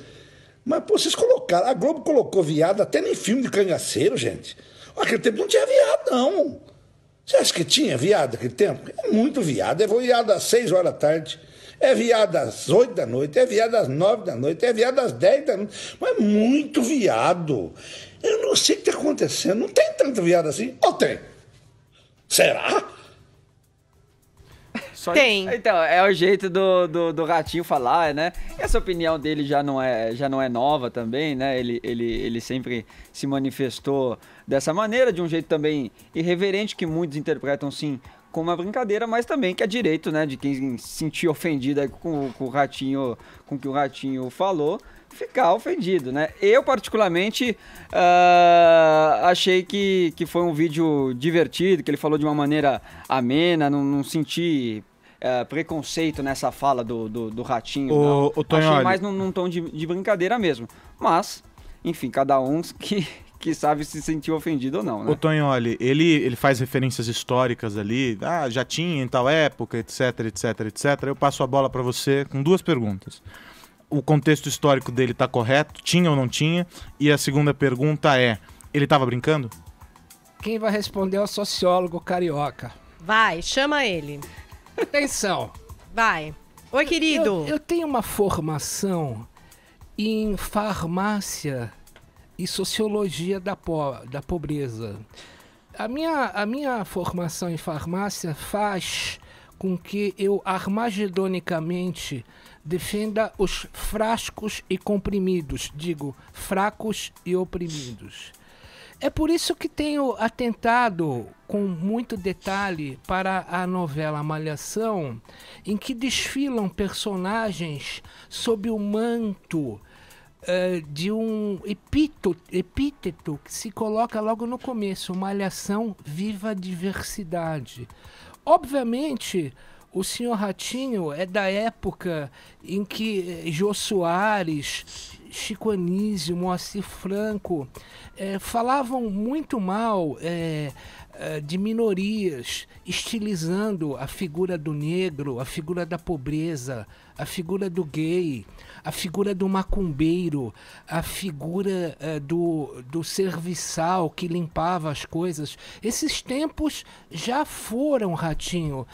Mas, pô, vocês colocaram, a Globo colocou viado até nem filme de cangaceiro, gente. Naquele tempo não tinha viado, não. Você acha que tinha viado naquele tempo? É muito viado. É viado às 6 horas da tarde, é viado às 8 da noite, é viado às 9 da noite, é viado às 10 da noite. Mas é muito viado. Eu não sei o que está acontecendo. Não tem tanto viado assim? Ou tem? Será? Tem. Então, é o jeito do Ratinho falar, né? Essa opinião dele já não é nova também, né? Ele sempre se manifestou dessa maneira, de um jeito também irreverente, que muitos interpretam, sim, como uma brincadeira, mas também que é direito, né? De quem se sentir ofendido aí com o Ratinho, com o que o Ratinho falou, ficar ofendido, né? Eu, particularmente, achei que foi um vídeo divertido, que ele falou de uma maneira amena, não senti preconceito nessa fala do Ratinho. O Tonholi, achei mais num tom de brincadeira mesmo. Mas, enfim, cada um que sabe se sentiu ofendido ou não, né? O Tonholi, ele faz referências históricas ali, já tinha em tal época, etc, etc, etc. Eu passo a bola para você com duas perguntas. O contexto histórico dele tá correto? Tinha ou não tinha? E a segunda pergunta é, ele tava brincando? Quem vai responder é o sociólogo carioca. Vai, chama ele. Atenção. Vai. Oi, querido. Eu tenho uma formação em farmácia e sociologia da pobreza. A minha formação em farmácia faz com que eu armagedonicamente defenda os frascos e comprimidos, digo, fracos e oprimidos. É por isso que tenho atentado com muito detalhe para a novela Malhação, em que desfilam personagens sob o manto de um epíteto que se coloca logo no começo, Malhação, viva a diversidade. Obviamente, o senhor Ratinho é da época em que Jô Soares, Chico Anísio, Moacir Franco falavam muito mal de minorias, estilizando a figura do negro, a figura da pobreza, a figura do gay, a figura do macumbeiro, a figura do serviçal que limpava as coisas. Esses tempos já foram, Ratinho.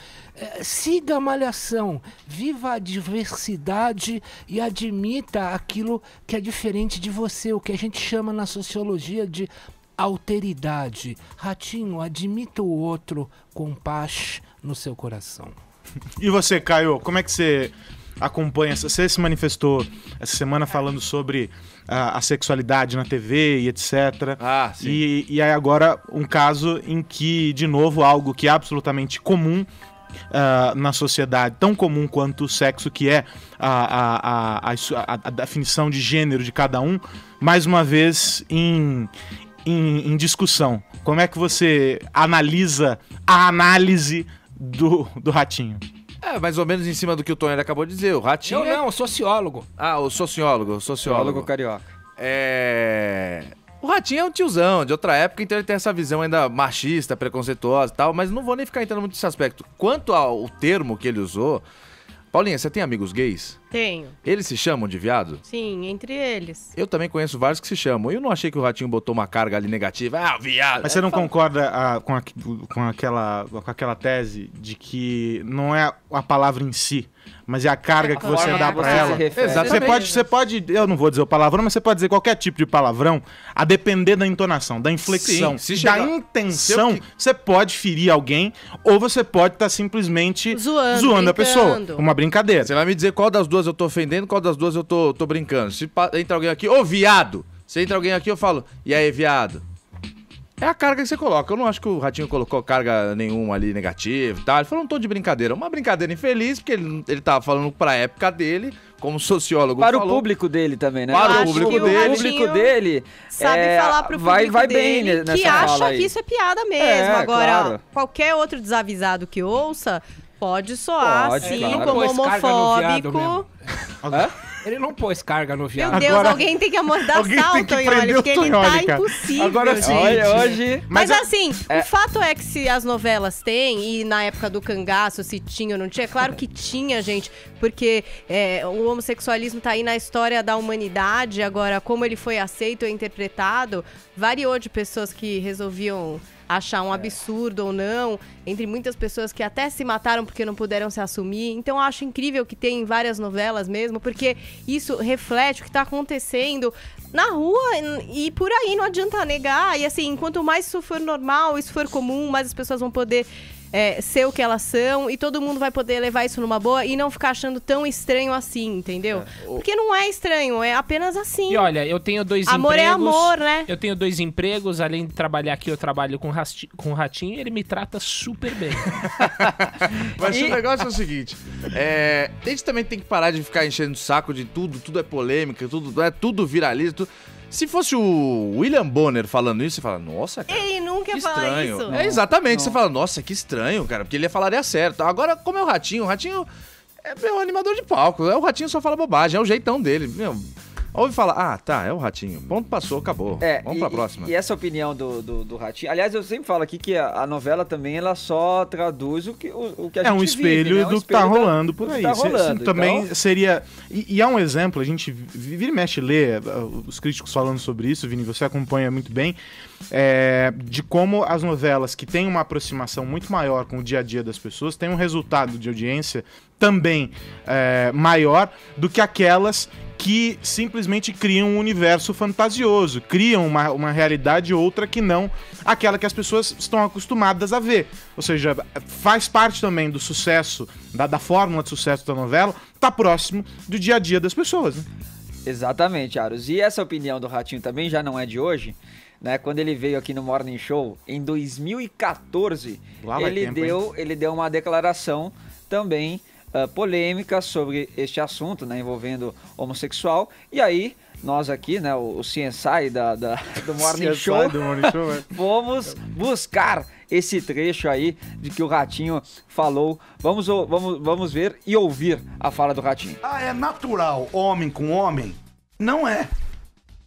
Siga a malhação, viva a diversidade e admita aquilo que é diferente de você, o que a gente chama na sociologia de alteridade. Ratinho, admita o outro com paz no seu coração. E você, Caio, como é que você acompanha? Você se manifestou essa semana falando sobre a sexualidade na TV e etc. Ah, sim. E aí agora um caso em que, de novo, algo que é absolutamente comum na sociedade, tão comum quanto o sexo, que é a definição de gênero de cada um, mais uma vez em discussão. Como é que você analisa a análise do Ratinho? Mais ou menos em cima do que o Tony acabou de dizer. O Ratinho... Não, sociólogo. Ah, o sociólogo. Sociólogo carioca. O Ratinho é um tiozão de outra época, então ele tem essa visão ainda machista, preconceituosa e tal, mas não vou nem ficar entrando muito nesse aspecto. Quanto ao termo que ele usou... Paulinha, você tem amigos gays? Tenho. Eles se chamam de viado? Sim, entre eles. Eu também conheço vários que se chamam. Eu não achei que o Ratinho botou uma carga ali negativa. Ah, viado! Mas você não concorda com aquela tese de que não é a palavra em si, mas é a carga que você dá pra ela? Exatamente. Você pode, eu não vou dizer o palavrão, mas você pode dizer qualquer tipo de palavrão, a depender da entonação, da inflexão, da intenção. Você pode ferir alguém ou você pode estar simplesmente zoando a pessoa. Uma brincadeira. Você vai me dizer qual das duas eu tô ofendendo, qual das duas eu tô brincando. Se entra alguém aqui, ô viado! Se entra alguém aqui, eu falo, e aí, viado? É a carga que você coloca. Eu não acho que o Ratinho colocou carga nenhuma ali negativa e tal. Ele falou um tom de brincadeira. Uma brincadeira infeliz, porque ele tava falando pra época dele, como sociólogo para falou. O público dele também, né? Para o público dele. O público dele sabe falar pro público vai dele bem nessa que acha fala aí. que isso é piada mesmo. Agora, claro. qualquer outro desavisado que ouça... Pode soar, Pode, sim, claro. como homofóbico. Ele não pôs carga no viado. Meu Deus, Agora, alguém tem que amordar alguém o tem que Tonholi, prender porque o ele Tonholi, tá cara. impossível, Agora gente. sim. Hoje... Mas assim, o fato é que se as novelas têm, e na época do cangaço, se tinha ou não tinha, claro que tinha, gente, porque o homossexualismo tá aí na história da humanidade. Agora, como ele foi aceito ou interpretado, variou de pessoas que resolviam achar um absurdo ou não, entre muitas pessoas que até se mataram porque não puderam se assumir. Então eu acho incrível que tem várias novelas mesmo, porque isso reflete o que está acontecendo na rua e por aí, não adianta negar. E assim, quanto mais isso for normal, isso for comum, mais as pessoas vão poder ser o que elas são e todo mundo vai poder levar isso numa boa e não ficar achando tão estranho assim, entendeu? Porque não é estranho, é apenas assim. E olha, eu tenho 2 amor empregos. Amor é amor, né? Eu tenho 2 empregos, além de trabalhar aqui, eu trabalho com o Ratinho e ele me trata super bem. Mas o negócio é o seguinte, a gente também tem que parar de ficar enchendo o saco de tudo é polêmica, tudo viraliza, tudo... Se fosse o William Bonner falando isso, você fala, nossa, cara, ele nunca que fala estranho. isso. Exatamente, você fala, nossa, que estranho, cara, porque ele falaria certo. Agora, como é o Ratinho é um animador de palco, o Ratinho só fala bobagem, é o jeitão dele, meu. Ouve falar, tá, é o Ratinho. Ponto, passou, acabou. Vamos pra próxima. E essa opinião do Ratinho... Aliás, eu sempre falo aqui que a novela também, ela só traduz o que a gente vive, um espelho, né? do que tá rolando por aí. Tá rolando, também então... seria... E é um exemplo, a gente vira e mexe lê os críticos falando sobre isso, Vini, você acompanha muito bem, de como as novelas que têm uma aproximação muito maior com o dia a dia das pessoas têm um resultado de audiência também maior do que aquelas que simplesmente criam um universo fantasioso, criam uma realidade outra que não aquela que as pessoas estão acostumadas a ver. Ou seja, faz parte também do sucesso, da fórmula de sucesso da novela, tá próximo do dia a dia das pessoas, né? Exatamente, Aros. E essa opinião do Ratinho também já não é de hoje, né? Quando ele veio aqui no Morning Show, em 2014, ele deu uma declaração também polêmica sobre este assunto, né, envolvendo homossexual. E aí, nós aqui, né, o CSI do Morning Show, fomos buscar esse trecho aí de que o Ratinho falou. Vamos ver e ouvir a fala do Ratinho. Ah, é natural homem com homem? Não é.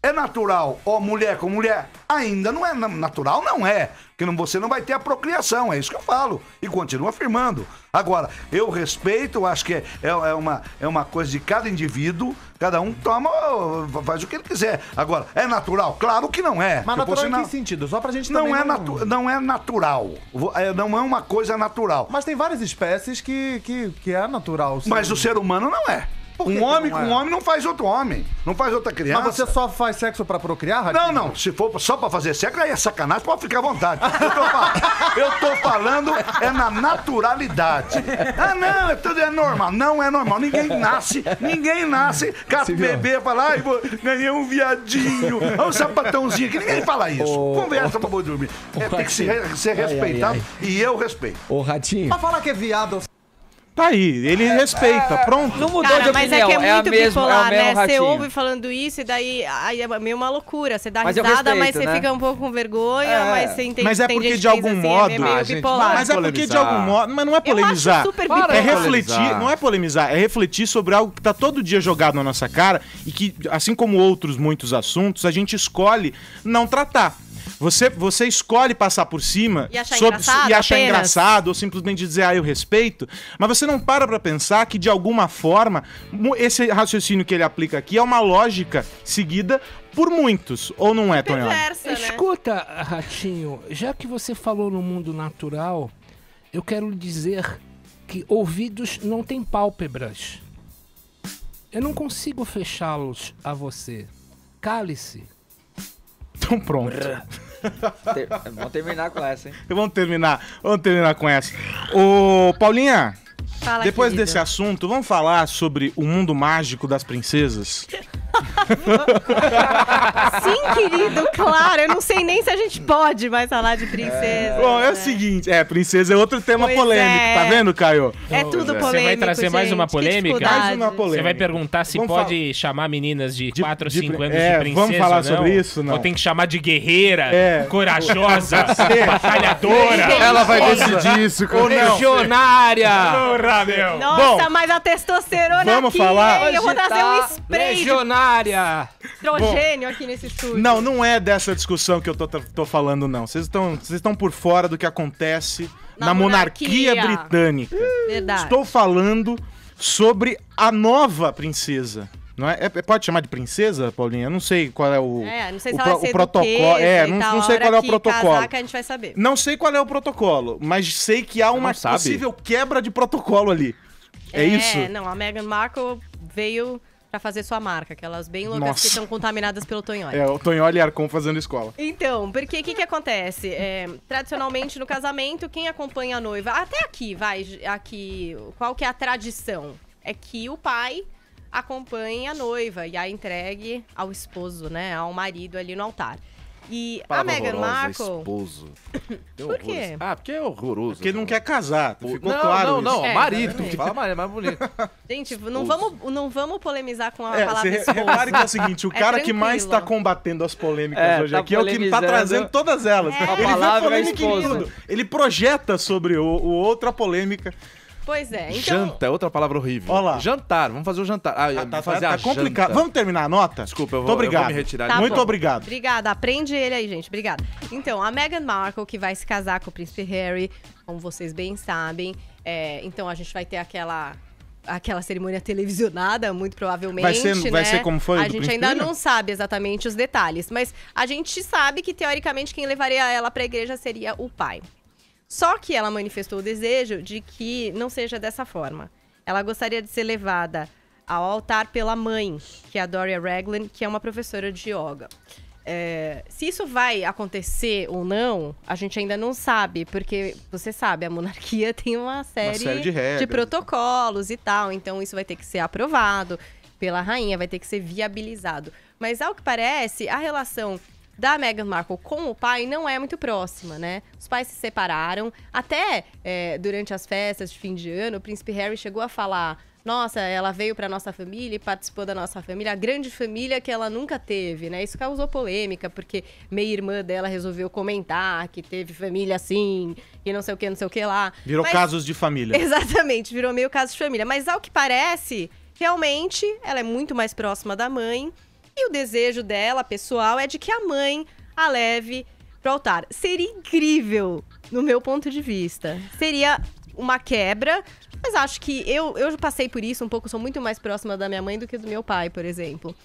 É natural mulher com mulher? Ainda não é natural, não é. Porque você não vai ter a procriação, é isso que eu falo. E continuo afirmando. Agora, eu respeito, acho que é uma coisa de cada indivíduo, cada um faz o que ele quiser. Agora, é natural? Claro que não é. Mas natural em que sentido? Só pra gente também não é natural. Não é uma coisa natural. Mas tem várias espécies que é natural. Mas o ser humano não é. Um homem com um homem não faz outro homem, não faz outra criança. Mas você só faz sexo pra procriar, Ratinho? Não, se for só pra fazer sexo, aí é sacanagem, pode ficar à vontade. Eu tô falando é na naturalidade. Ah, não, tudo é normal. Não é normal. Ninguém nasce com bebê fala, ai, ganhei um viadinho, olha um sapatãozinho aqui. Ninguém fala isso. Conversa pra boi dormir. Tem que ser respeitado e eu respeito. Ô, Ratinho. Pra falar que é viado... Tá aí, ele respeita, pronto. Não mudou Cara, de mas opinião, é que é muito bipolar, mesmo né? Você Ratinho. ouve falando isso e daí aí é meio uma loucura. Você dá Mas eu risada, respeito, mas você né? fica um pouco com vergonha, mas você entende. Mas é tem porque gente de que pensa algum assim, modo... É meio gente, bipolar. Mas é porque de polemizar. algum modo... Mas não é Eu polemizar. acho super É bipolar. refletir, não é polemizar, é refletir sobre algo que tá todo dia jogado na nossa cara e que, assim como outros muitos assuntos, a gente escolhe não tratar. Você escolhe passar por cima E achar engraçado e achar apenas. engraçado ou simplesmente dizer, eu respeito, mas você não para pensar que de alguma forma esse raciocínio que ele aplica aqui é uma lógica seguida por muitos, ou não é, Tonhão? Perversa, né? Escuta, Ratinho, já que você falou no mundo natural, eu quero lhe dizer que ouvidos não têm pálpebras. Eu não consigo fechá-los a você. Cale-se. Então pronto. Vamos terminar com essa, hein? Vamos terminar com essa. Ô, Paulinha, Fala, depois querido. desse assunto, vamos falar sobre o mundo mágico das princesas? Sim, querido, claro. Eu não sei nem se a gente pode mais falar de princesa. Bom, é o né? seguinte, princesa é outro tema Pois polêmico, é. tá vendo, Caio? É tudo polêmico, Você vai trazer mais uma gente, que polêmica? dificuldade. Mais uma polêmica. Você vai perguntar se Vamos pode chamar meninas de 4 ou 5 anos é, de princesa vamos falar ou não? sobre isso, não? Ou tem que chamar de guerreira, É. corajosa, batalhadora, Ela vai decidir isso, Ou não. legionária. Porra, meu. Nossa, Bom, mas a testosterona vamos aqui, falar- hein? Eu vou Hoje trazer tá um spray de Legionária! hidrogênio aqui nesse estúdio. Não é dessa discussão que eu tô falando, não. Vocês estão por fora do que acontece Na na monarquia monarquia. britânica. Verdade. Estou falando sobre a nova princesa. Não é? Pode chamar de princesa, Paulinha? Eu não sei qual é o, Não sei se o, ela vai ser protocolo. duquesa e Não, tal. não sei A qual é hora o que protocolo. casar que a gente vai saber. Não sei qual é o protocolo, mas sei que há uma não sabe? possível quebra de protocolo ali. É isso? Não, a Meghan Markle veio pra fazer sua marca, aquelas bem loucas Nossa. que são contaminadas pelo Tonholi. É o Tonholi e Arcon fazendo escola. Então, porque o que acontece? Tradicionalmente no casamento, quem acompanha a noiva, até aqui, qual que é a tradição? É que o pai acompanhe a noiva e a entregue ao esposo, né? Ao marido ali no altar. E a Palavra Meghan horrorosa, Markle... esposo. Por quê? Porque é horroroso. Porque ele não quer casar. Ficou não, claro não, isso. não. Marido. exatamente. Fala marido, é mais bonito. Gente, não vamos polemizar com a palavra Você esposo. repare que é o seguinte, o cara que mais tranquilo. tá combatendo as polêmicas hoje tá aqui é o que tá polemizando. trazendo todas elas. É. Ele A vê palavra polêmica em esposo. tudo. Ele projeta sobre o outra polêmica. Pois é, então... Janta é outra palavra horrível. Ó lá. Jantar, vamos fazer o jantar. Tá complicado. Vamos terminar a nota? Desculpa, eu Muito vou obrigado. me retirar. Tá Muito bom. obrigado. Obrigada, aprende ele aí, gente. Obrigada. Então, a Meghan Markle, que vai se casar com o príncipe Harry, como vocês bem sabem. Então, a gente vai ter aquela cerimônia televisionada, muito provavelmente, Vai ser como foi A do gente príncipe ainda William? não sabe exatamente os detalhes, mas a gente sabe que, teoricamente, quem levaria ela pra igreja seria o pai. Só que ela manifestou o desejo de que não seja dessa forma. Ela gostaria de ser levada ao altar pela mãe, que é a Doria Raglan, que é uma professora de yoga. Se isso vai acontecer ou não, a gente ainda não sabe, porque você sabe, a monarquia tem uma série de regras. protocolos e tal, então isso vai ter que ser aprovado pela rainha, vai ter que ser viabilizado. Mas ao que parece, a relação da Meghan Markle com o pai não é muito próxima, né? Os pais se separaram. Até durante as festas de fim de ano, o príncipe Harry chegou a falar: nossa, ela veio pra nossa família e participou da nossa família, a grande família que ela nunca teve, né? Isso causou polêmica, porque meia-irmã dela resolveu comentar que teve família assim, e não sei o que lá. Virou casos de família. Exatamente, virou meio caso de família. Mas ao que parece, realmente, ela é muito mais próxima da mãe, e o desejo dela, pessoal, é de que a mãe a leve pro altar. Seria incrível, no meu ponto de vista. Seria uma quebra, mas acho que eu passei por isso um pouco, sou muito mais próxima da minha mãe do que do meu pai, por exemplo.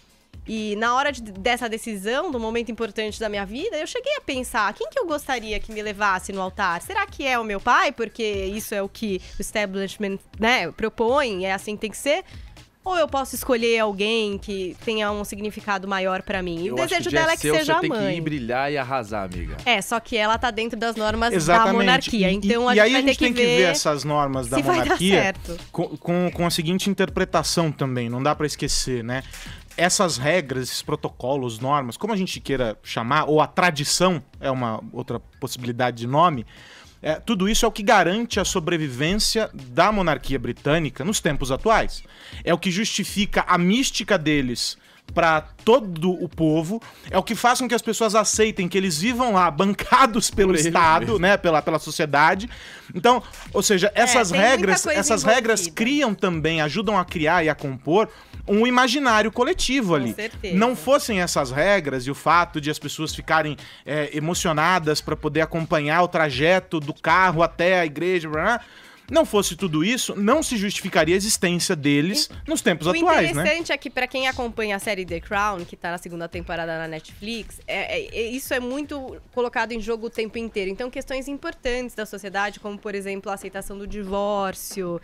E na hora dessa decisão, do momento importante da minha vida, eu cheguei a pensar, quem que eu gostaria que me levasse no altar? Será que é o meu pai, porque isso é o que o establishment, né, propõe, é assim que tem que ser? Ou eu posso escolher alguém que tenha um significado maior pra mim? E o desejo dela é que seja a mãe. Você tem que ir brilhar e arrasar, amiga. Só que ela tá dentro das normas da monarquia. Então a gente tem que ver essas normas da monarquia com a seguinte interpretação também, não dá pra esquecer, né? Essas regras, esses protocolos, normas, como a gente queira chamar, ou a tradição, é uma outra possibilidade de nome, tudo isso é o que garante a sobrevivência da monarquia britânica nos tempos atuais. É o que justifica a mística deles para todo o povo, é o que faz com que as pessoas aceitem que eles vivam lá bancados pelo Estado, né, pela sociedade. Então, ou seja, essas regras criam também, ajudam a criar e a compor um imaginário coletivo ali. Com certeza. Não fossem essas regras e o fato de as pessoas ficarem emocionadas para poder acompanhar o trajeto do carro até a igreja, não fosse tudo isso, não se justificaria a existência deles nos tempos atuais, né? O interessante é que, pra quem acompanha a série The Crown, que tá na segunda temporada na Netflix, isso é muito colocado em jogo o tempo inteiro. Então, questões importantes da sociedade, como, por exemplo, a aceitação do divórcio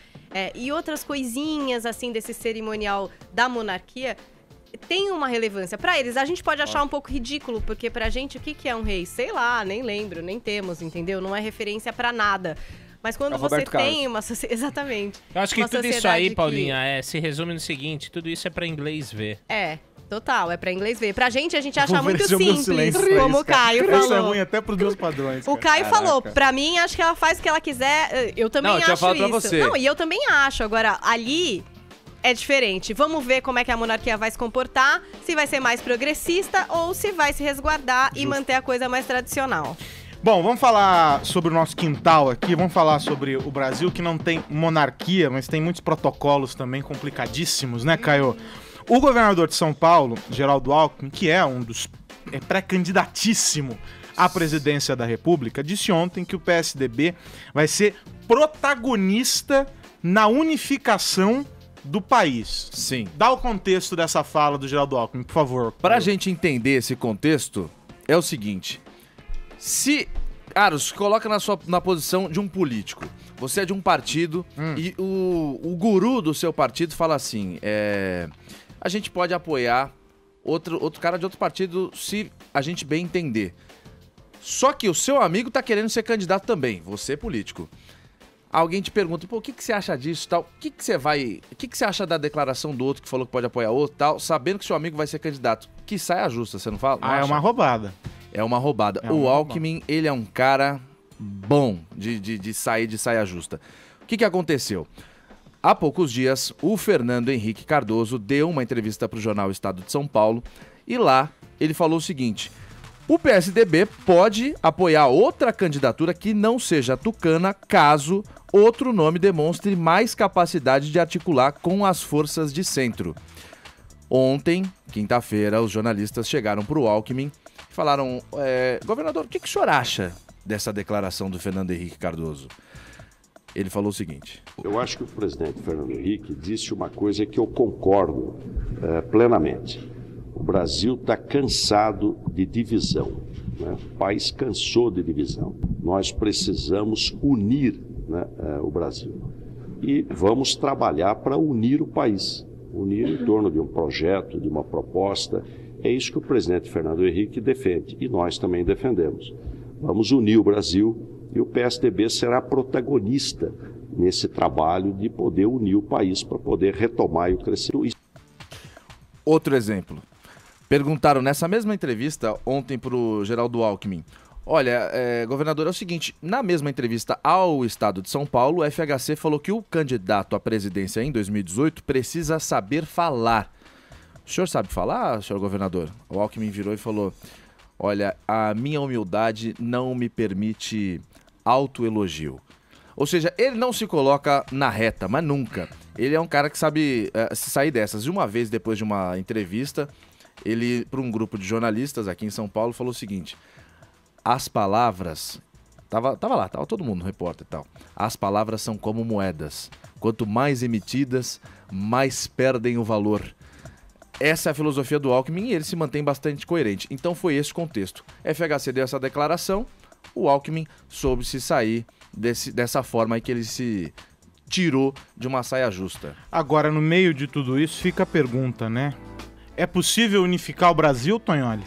e outras coisinhas, assim, desse cerimonial da monarquia, tem uma relevância. Pra eles, a gente pode achar um pouco ridículo, porque pra gente, o que é um rei? Sei lá, nem lembro, nem temos, entendeu? Não é referência pra nada. Mas quando você tem uma sociedade... Exatamente. Eu acho que tudo isso aí, Paulinha, se resume no seguinte: tudo isso é pra inglês ver. Total, é pra inglês ver. Pra gente, a gente acha muito simples, como o Caio falou. Isso é ruim até pros meus padrões. O Caio falou, pra mim, acho que ela faz o que ela quiser. Eu também acho isso. Pra você. Não, e eu também acho. Agora, ali é diferente. Vamos ver como é que a monarquia vai se comportar, se vai ser mais progressista ou se vai se resguardar e manter a coisa mais tradicional. Bom, vamos falar sobre o nosso quintal aqui, vamos falar sobre o Brasil, que não tem monarquia, mas tem muitos protocolos também complicadíssimos, né, Caio? O governador de São Paulo, Geraldo Alckmin, que é um dos pré-candidatíssimo à presidência da República, disse ontem que o PSDB vai ser protagonista na unificação do país. Sim. Dá o contexto dessa fala do Geraldo Alckmin, por favor. Pra gente entender esse contexto, é o seguinte: se, Carlos, coloca na posição de um político. Você é de um partido e o guru do seu partido fala assim, a gente pode apoiar outro cara de outro partido se a gente bem entender. Só que o seu amigo tá querendo ser candidato também, você é político. Alguém te pergunta, pô, o que você acha disso, tal? O que você acha da declaração do outro que falou que pode apoiar outro, tal? Sabendo que seu amigo vai ser candidato. Que saia justa, você não fala? Não é uma roubada. É uma roubada. O Alckmin, ele é um cara bom de sair de saia justa. O que aconteceu? Há poucos dias, o Fernando Henrique Cardoso deu uma entrevista para o jornal Estado de São Paulo e lá ele falou o seguinte: o PSDB pode apoiar outra candidatura que não seja a tucana, caso outro nome demonstre mais capacidade de articular com as forças de centro. Ontem, quinta-feira, os jornalistas chegaram para o Alckmin e falaram: governador, o que o senhor acha dessa declaração do Fernando Henrique Cardoso? Ele falou o seguinte: eu acho que o presidente Fernando Henrique disse uma coisa que eu concordo plenamente. O Brasil está cansado de divisão, né? O país cansou de divisão. Nós precisamos unir, né, o Brasil. E vamos trabalhar para unir o país, unir em torno de um projeto, de uma proposta. É isso que o presidente Fernando Henrique defende e nós também defendemos. Vamos unir o Brasil e o PSDB será protagonista nesse trabalho de poder unir o país para poder retomar o crescimento. Outro exemplo. Perguntaram nessa mesma entrevista ontem pro Geraldo Alckmin. Olha, governador, é o seguinte, na mesma entrevista ao Estado de São Paulo, o FHC falou que o candidato à presidência em 2018 precisa saber falar. O senhor sabe falar, senhor governador? O Alckmin virou e falou, olha, a minha humildade não me permite autoelogio. Ou seja, ele não se coloca na reta, mas nunca. Ele é um cara que sabe se sair dessas. E uma vez, depois de uma entrevista, ele, para um grupo de jornalistas aqui em São Paulo, falou o seguinte... As palavras... Tava todo mundo, repórter e tal. As palavras são como moedas. Quanto mais emitidas, mais perdem o valor. Essa é a filosofia do Alckmin e ele se mantém bastante coerente. Então foi esse o contexto. FHC deu essa declaração, o Alckmin soube se sair dessa forma aí que ele se tirou de uma saia justa. Agora, no meio de tudo isso, fica a pergunta, né? É possível unificar o Brasil, Tonholi?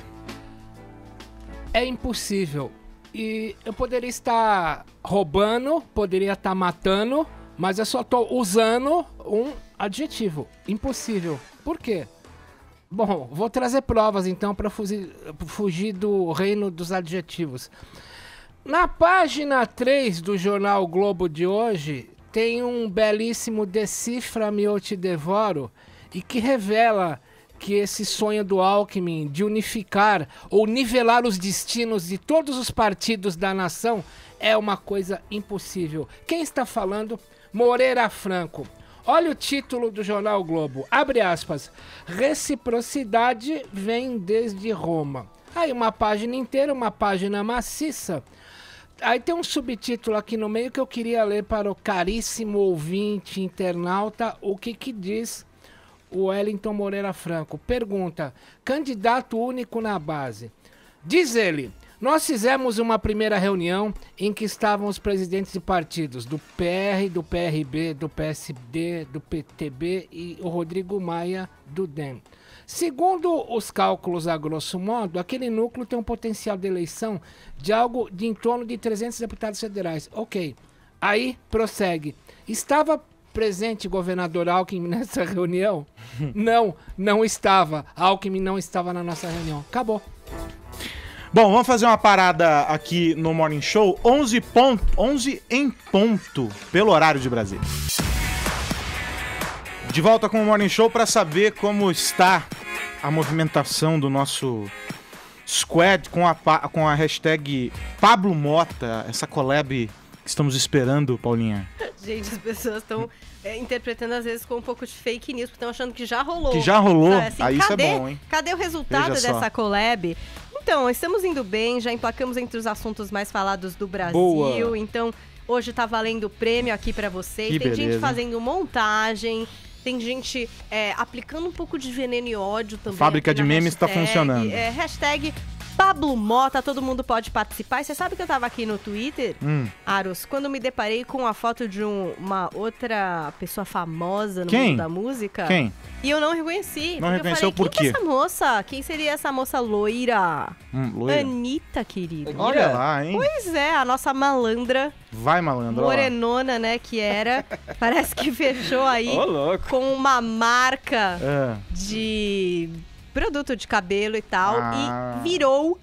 É impossível. E eu poderia estar roubando, poderia estar matando, mas eu só estou usando um adjetivo. Impossível. Por quê? Bom, vou trazer provas então para fugir do reino dos adjetivos. Na página 3 do jornal Globo de hoje, tem um belíssimo Decifra-me ou te devoro, e que revela que esse sonho do Alckmin de unificar ou nivelar os destinos de todos os partidos da nação é uma coisa impossível. Quem está falando? Moreira Franco. Olha o título do jornal Globo, abre aspas, reciprocidade vem desde Roma. Aí uma página inteira, uma página maciça. Aí tem um subtítulo aqui no meio que eu queria ler para o caríssimo ouvinte internauta, o que diz o Wellington Moreira Franco. Pergunta, candidato único na base. Diz ele, nós fizemos uma primeira reunião em que estavam os presidentes de partidos do PR, do PRB, do PSD, do PTB e o Rodrigo Maia do DEM. Segundo os cálculos a grosso modo, aquele núcleo tem um potencial de eleição de algo de em torno de 300 deputados federais. Ok. Aí prossegue. Estava presente governador Alckmin nessa reunião? Não estava. Alckmin não estava na nossa reunião. Acabou. Bom, vamos fazer uma parada aqui no Morning Show. 11 em ponto, pelo horário de Brasília. De volta com o Morning Show para saber como está a movimentação do nosso squad com a hashtag Pablo Mota, essa collab que estamos esperando, Paulinha. Gente, as pessoas estão interpretando às vezes com um pouco de fake news, porque estão achando que já rolou. Que já rolou? Assim, Aí isso é bom, hein? Cadê o resultado dessa collab? Então, estamos indo bem, já emplacamos entre os assuntos mais falados do Brasil. Boa. Então, hoje tá valendo prêmio aqui pra vocês. Tem gente fazendo montagem, tem gente aplicando um pouco de veneno e ódio também. Fábrica de memes tá funcionando. Hashtag Pablo Mota, todo mundo pode participar. E você sabe que eu tava aqui no Twitter, Aros, quando me deparei com a foto de uma outra pessoa famosa no mundo da música. Quem? E eu não reconheci. Não reconheceu por quê? Quem é essa moça? Quem seria essa moça loira? Loira? Anitta, querida. Olha lá, hein? Pois é, a nossa malandra. Vai, malandra. Morenona, né, que era. Parece que fechou aí com uma marca de produto de cabelo e tal, e virou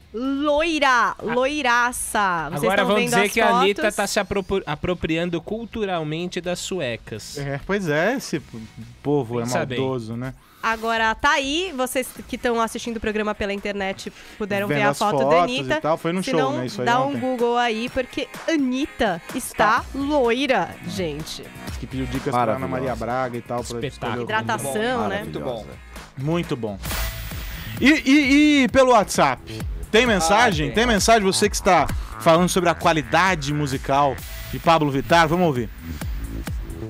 loiraça. Vocês agora vão dizer que a Anitta fotos? tá se apropriando culturalmente das suecas. Pois é, esse povo é maldoso, né? Agora tá aí, vocês que estão assistindo o programa pela internet puderam ver a foto da Anitta. E tal. Foi no show, né? Isso aí dá ontem. um Google aí, porque Anitta está loira, gente. Que pediu dicas pra Ana Maria Braga e tal. Pra hidratação, né? Muito bom. Muito bom. E pelo WhatsApp? Tem mensagem? Tem mensagem? Você que está falando sobre a qualidade musical de Pablo Vittar, vamos ouvir.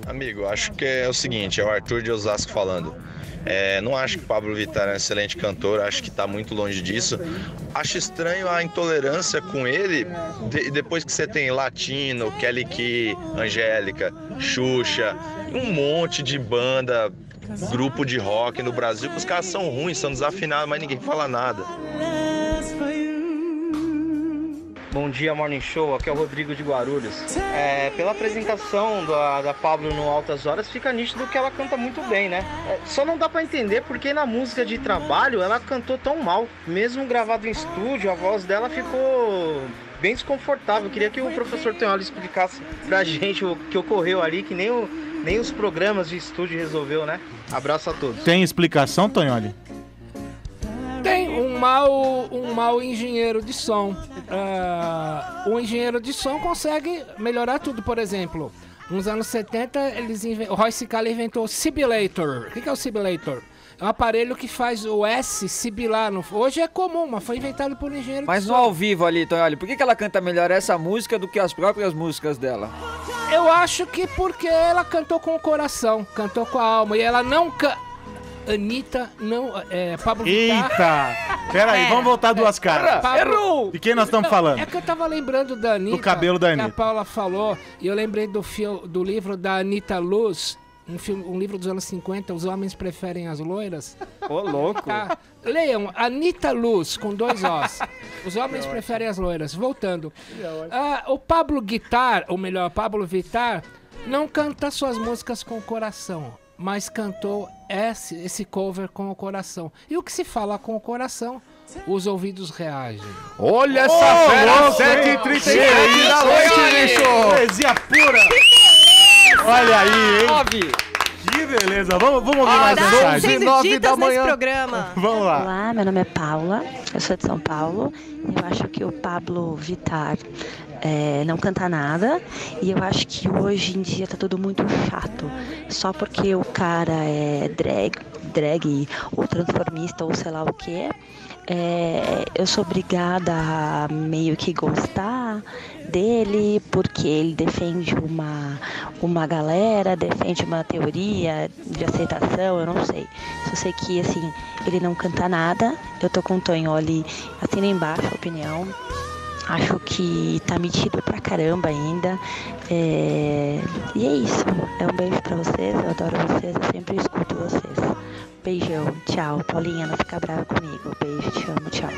Amigo, acho que é o seguinte, é o Arthur de Osasco falando. Não acho que o Pablo Vittar é um excelente cantor, acho que está muito longe disso. Acho estranho a intolerância com ele, depois que você tem Latino, Kelly Key, Angélica, Xuxa, um monte de banda, grupo de rock no Brasil, que os caras são ruins, são desafinados, mas ninguém fala nada. Bom dia, Morning Show. Aqui é o Rodrigo de Guarulhos. Pela apresentação da Pablo no Altas Horas, fica nítido que ela canta muito bem, né? Só não dá pra entender porque na música de trabalho ela cantou tão mal. Mesmo gravado em estúdio, a voz dela ficou bem desconfortável. Queria que o professor Tonholi explicasse pra gente o que ocorreu ali, que nem os programas de estúdio resolveu, né? Abraço a todos. Tem explicação, Tonholi? Tem um mau engenheiro de som. O engenheiro de som consegue melhorar tudo. Por exemplo, nos anos 70, o Royce Calla inventou o Sibilator. O que é o Sibilator? É um aparelho que faz o S sibilar. Hoje é comum, mas foi inventado por um engenheiro Mas de no som. ao vivo ali, Tonholi, por que ela canta melhor essa música do que as próprias músicas dela? Eu acho que porque ela cantou com o coração, cantou com a alma. E ela não Anitta, não... Pablo Vittar... Eita! Peraí, vamos voltar duas caras. Errou! De quem nós estamos falando? É que eu tava lembrando da Anitta. Do cabelo da Que Anitta. a Paula falou. E eu lembrei do livro da Anitta Luz. Um livro dos anos 50, Os Homens Preferem as Loiras. Ô, louco! Leiam, Anitta Luz, com 2 Os. Os Homens Preferem as Loiras. Voltando. O Pablo Vittar, não canta suas músicas com o coração, mas cantou esse cover com o coração. E o que se fala com o coração, os ouvidos reagem. Olha essa fera, 7h37 da noite, bicho! Poesia pura! Olha aí, hein? Que beleza. Vamos ouvir mais mensagens. 9 da manhã. Programa. Vamos lá. Olá, meu nome é Paula, eu sou de São Paulo. Eu acho que o Pablo Vittar não canta nada. E eu acho que hoje em dia tá tudo muito chato. Só porque o cara é drag ou transformista ou sei lá o que. Eu sou obrigada a meio que gostar dele porque ele defende uma galera, defende uma teoria de aceitação, eu não sei. Só sei que, assim, ele não canta nada. Eu tô com o Tonholi assina embaixo a opinião. Acho que tá metido pra caramba ainda. E é isso. Um beijo pra vocês, eu adoro vocês, eu sempre escuto vocês. Beijão, tchau. Paulinha, não fica brava comigo. Beijo, te amo, tchau.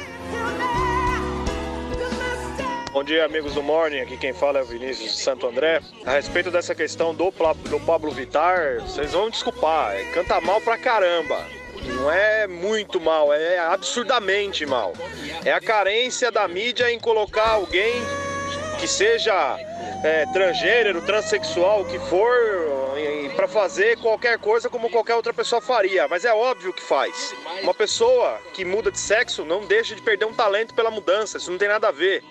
Bom dia, amigos do Morning. Aqui quem fala é o Vinícius de Santo André. A respeito dessa questão do Pablo Vittar, vocês vão desculpar, canta mal pra caramba. Não é muito mal, é absurdamente mal. É a carência da mídia em colocar alguém que seja transgênero, transexual, o que for, para fazer qualquer coisa como qualquer outra pessoa faria. Mas é óbvio que faz. Uma pessoa que muda de sexo não deixa de perder um talento pela mudança, isso não tem nada a ver.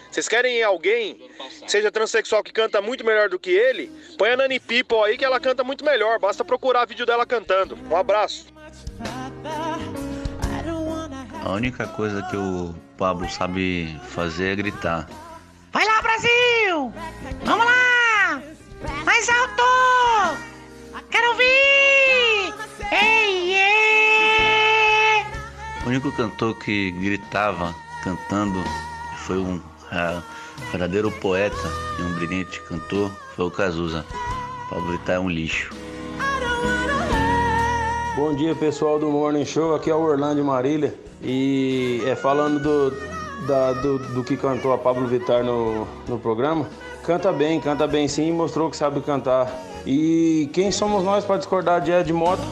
Vocês querem alguém que seja transexual que canta muito melhor do que ele? Põe a Nani People aí que ela canta muito melhor, basta procurar vídeo dela cantando. Um abraço. A única coisa que o Pablo sabe fazer é gritar. Vai lá, Brasil! Vamos lá! Mais alto! Quero ouvir! Ei, ei! O único cantor que gritava cantando foi um verdadeiro poeta e um brilhante cantor, foi o Cazuza. Pablo Vittar é um lixo. Bom dia, pessoal do Morning Show, aqui é o Orlando de Marília. E falando do que cantou a Pablo Vittar no programa, canta bem sim, mostrou que sabe cantar. E quem somos nós para discordar de Ed Mota?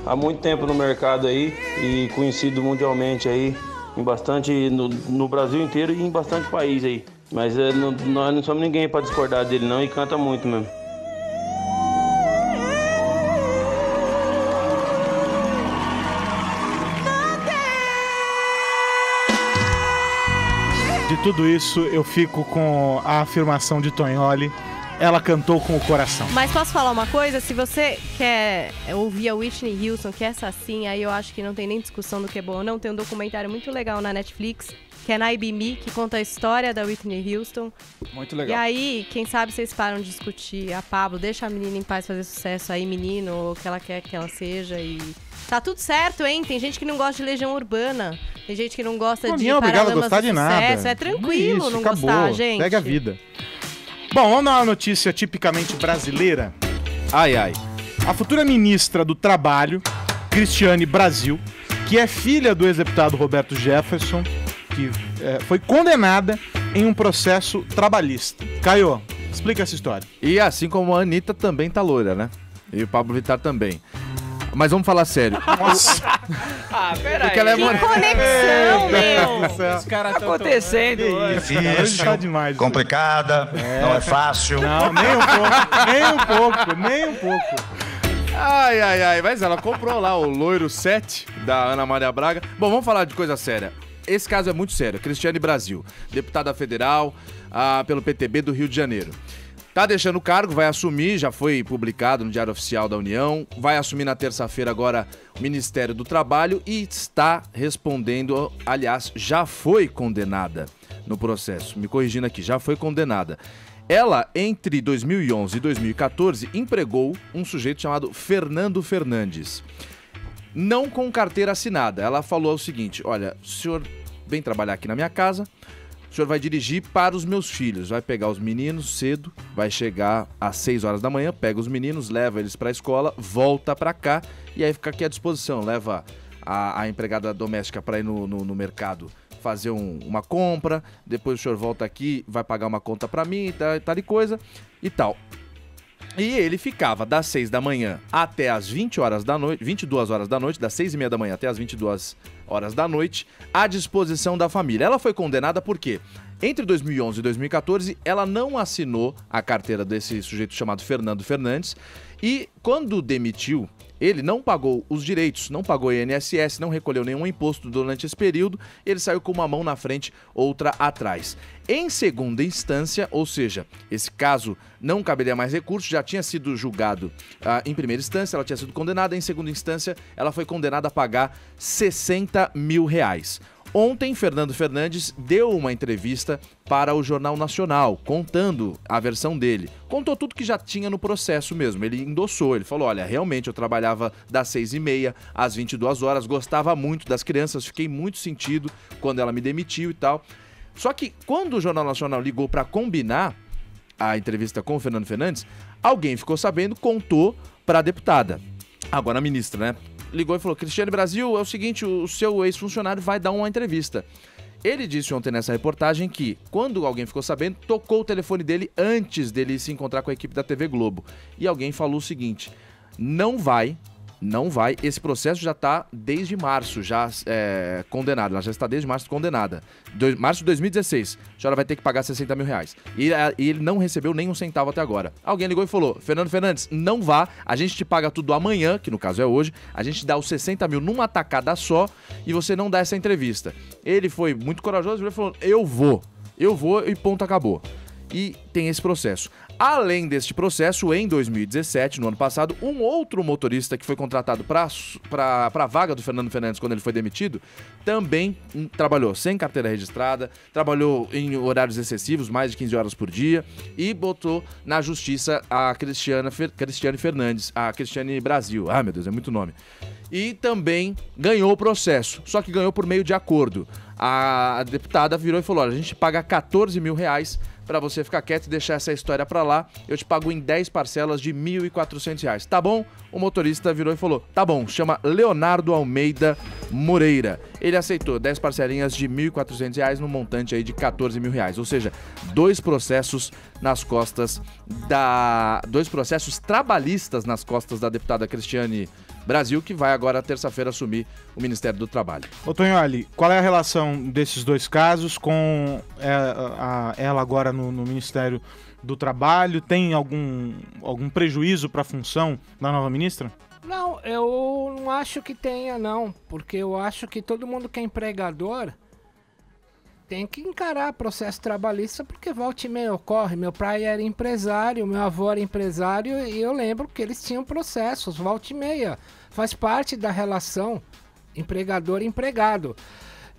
Há muito tempo no mercado aí e conhecido mundialmente aí, em bastante, no Brasil inteiro e em bastante país aí. Mas nós não somos ninguém para discordar dele não, e canta muito mesmo. De tudo isso, eu fico com a afirmação de Tonholi. Ela cantou com o coração. Mas posso falar uma coisa? Se você quer ouvir a Whitney Houston, que é essa sim, aí eu acho que não tem nem discussão do que é bom ou não. Tem um documentário muito legal na Netflix, que é Na I Be Me, que conta a história da Whitney Houston. Muito legal. E aí, quem sabe vocês param de discutir a Pablo, deixa a menina em paz fazer sucesso aí, menino, ou o que ela quer que ela seja e... Tá tudo certo, hein? Tem gente que não gosta de Legião Urbana. Tem gente que não gosta de Ninguém é obrigado a gostar de nada. É tranquilo Isso, não acabou. gostar, gente. Segue a vida. Bom, vamos dar uma notícia tipicamente brasileira. Ai, ai. A futura ministra do Trabalho, Cristiane Brasil, que é filha do ex-deputado Roberto Jefferson, que foi condenada em um processo trabalhista. Caio, explica essa história. E assim como a Anitta também tá loira, né? E o Pablo Vittar também. Mas vamos falar sério. Nossa. Peraí. Porque ela é Que uma... conexão, meu! Os caras Tá acontecendo hoje. Difícil, Tá demais. complicada, não é fácil. Não, nem um pouco. Ai, mas ela comprou lá o loiro 7 da Ana Maria Braga. Bom, vamos falar de coisa séria. Esse caso é muito sério. Cristiane Brasil, deputada federal pelo PTB do Rio de Janeiro. Tá deixando o cargo, vai assumir, já foi publicado no Diário Oficial da União, vai assumir na terça-feira agora o Ministério do Trabalho e está respondendo, aliás, já foi condenada no processo. Me corrigindo aqui, já foi condenada. Ela, entre 2011 e 2014, empregou um sujeito chamado Fernando Fernandes. Não com carteira assinada. Ela falou o seguinte: olha, o senhor vem trabalhar aqui na minha casa, o senhor vai dirigir para os meus filhos, vai pegar os meninos cedo, vai chegar às 6 horas da manhã, pega os meninos, leva eles para a escola, volta para cá e aí fica aqui à disposição. Leva a empregada doméstica para ir no mercado fazer uma compra, depois o senhor volta aqui, vai pagar uma conta para mim, tal e coisa e tal. E ele ficava das 6 da manhã até as 22 horas da noite, das 6h30 da manhã até as 22 horas da noite, à disposição da família. Ela foi condenada por quê? Entre 2011 e 2014, ela não assinou a carteira desse sujeito chamado Fernando Fernandes e quando demitiu, ele não pagou os direitos, não pagou INSS, não recolheu nenhum imposto durante esse período, ele saiu com uma mão na frente, outra atrás. Em segunda instância, ou seja, esse caso não caberia mais recurso, já tinha sido julgado em primeira instância, ela tinha sido condenada, em segunda instância, ela foi condenada a pagar R$60 mil. Ontem, Fernando Fernandes deu uma entrevista para o Jornal Nacional, contando a versão dele. Contou tudo que já tinha no processo mesmo, ele endossou, ele falou, olha, realmente eu trabalhava das 6h30 às 22 horas, gostava muito das crianças, fiquei muito sentido quando ela me demitiu e tal. Só que quando o Jornal Nacional ligou para combinar a entrevista com o Fernando Fernandes, alguém ficou sabendo, contou para a deputada, agora a ministra, né? Ligou e falou, Cristiane Brasil, é o seguinte, o seu ex-funcionário vai dar uma entrevista. Ele disse ontem nessa reportagem que, quando alguém ficou sabendo, tocou o telefone dele antes dele se encontrar com a equipe da TV Globo. E alguém falou o seguinte, não vai, esse processo já está desde março, condenada, ela já está desde março condenada. Março de 2016, a senhora vai ter que pagar R$60 mil. E ele não recebeu nem um centavo até agora. Alguém ligou e falou, Fernando Fernandes, não vá, a gente te paga tudo amanhã, que no caso é hoje, a gente dá os R$60 mil numa tacada só e você não dá essa entrevista. Ele foi muito corajoso, ele falou, eu vou e ponto, acabou. E tem esse processo. Além deste processo, em 2017, no ano passado, um outro motorista que foi contratado para a vaga do Fernando Fernandes quando ele foi demitido, também trabalhou sem carteira registrada, trabalhou em horários excessivos, mais de 15 horas por dia, e botou na justiça a Cristiane Fernandes, a Cristiane Brasil. Ah, meu Deus, é muito nome. E também ganhou o processo, só que ganhou por meio de acordo. A deputada virou e falou, olha, a gente paga R$14 mil para você ficar quieto e deixar essa história pra lá, eu te pago em 10 parcelas de R$1.400. Tá bom? O motorista virou e falou, tá bom, chama Leonardo Almeida Moreira. Ele aceitou 10 parcelinhas de R$1.400 no montante aí de R$14 mil. Ou seja, dois processos trabalhistas nas costas da deputada Cristiane Brasil, que vai agora, terça-feira, assumir o Ministério do Trabalho. Ô Tonholi, qual é a relação desses dois casos com ela agora no Ministério do Trabalho? Tem algum prejuízo para a função da nova ministra? Não, eu não acho que tenha, não. Porque eu acho que todo mundo que é empregador tem que encarar processo trabalhista, porque volta e meia ocorre. Meu pai era empresário, meu avô era empresário, e eu lembro que eles tinham processos, volta e meia. Faz parte da relação empregador-empregado.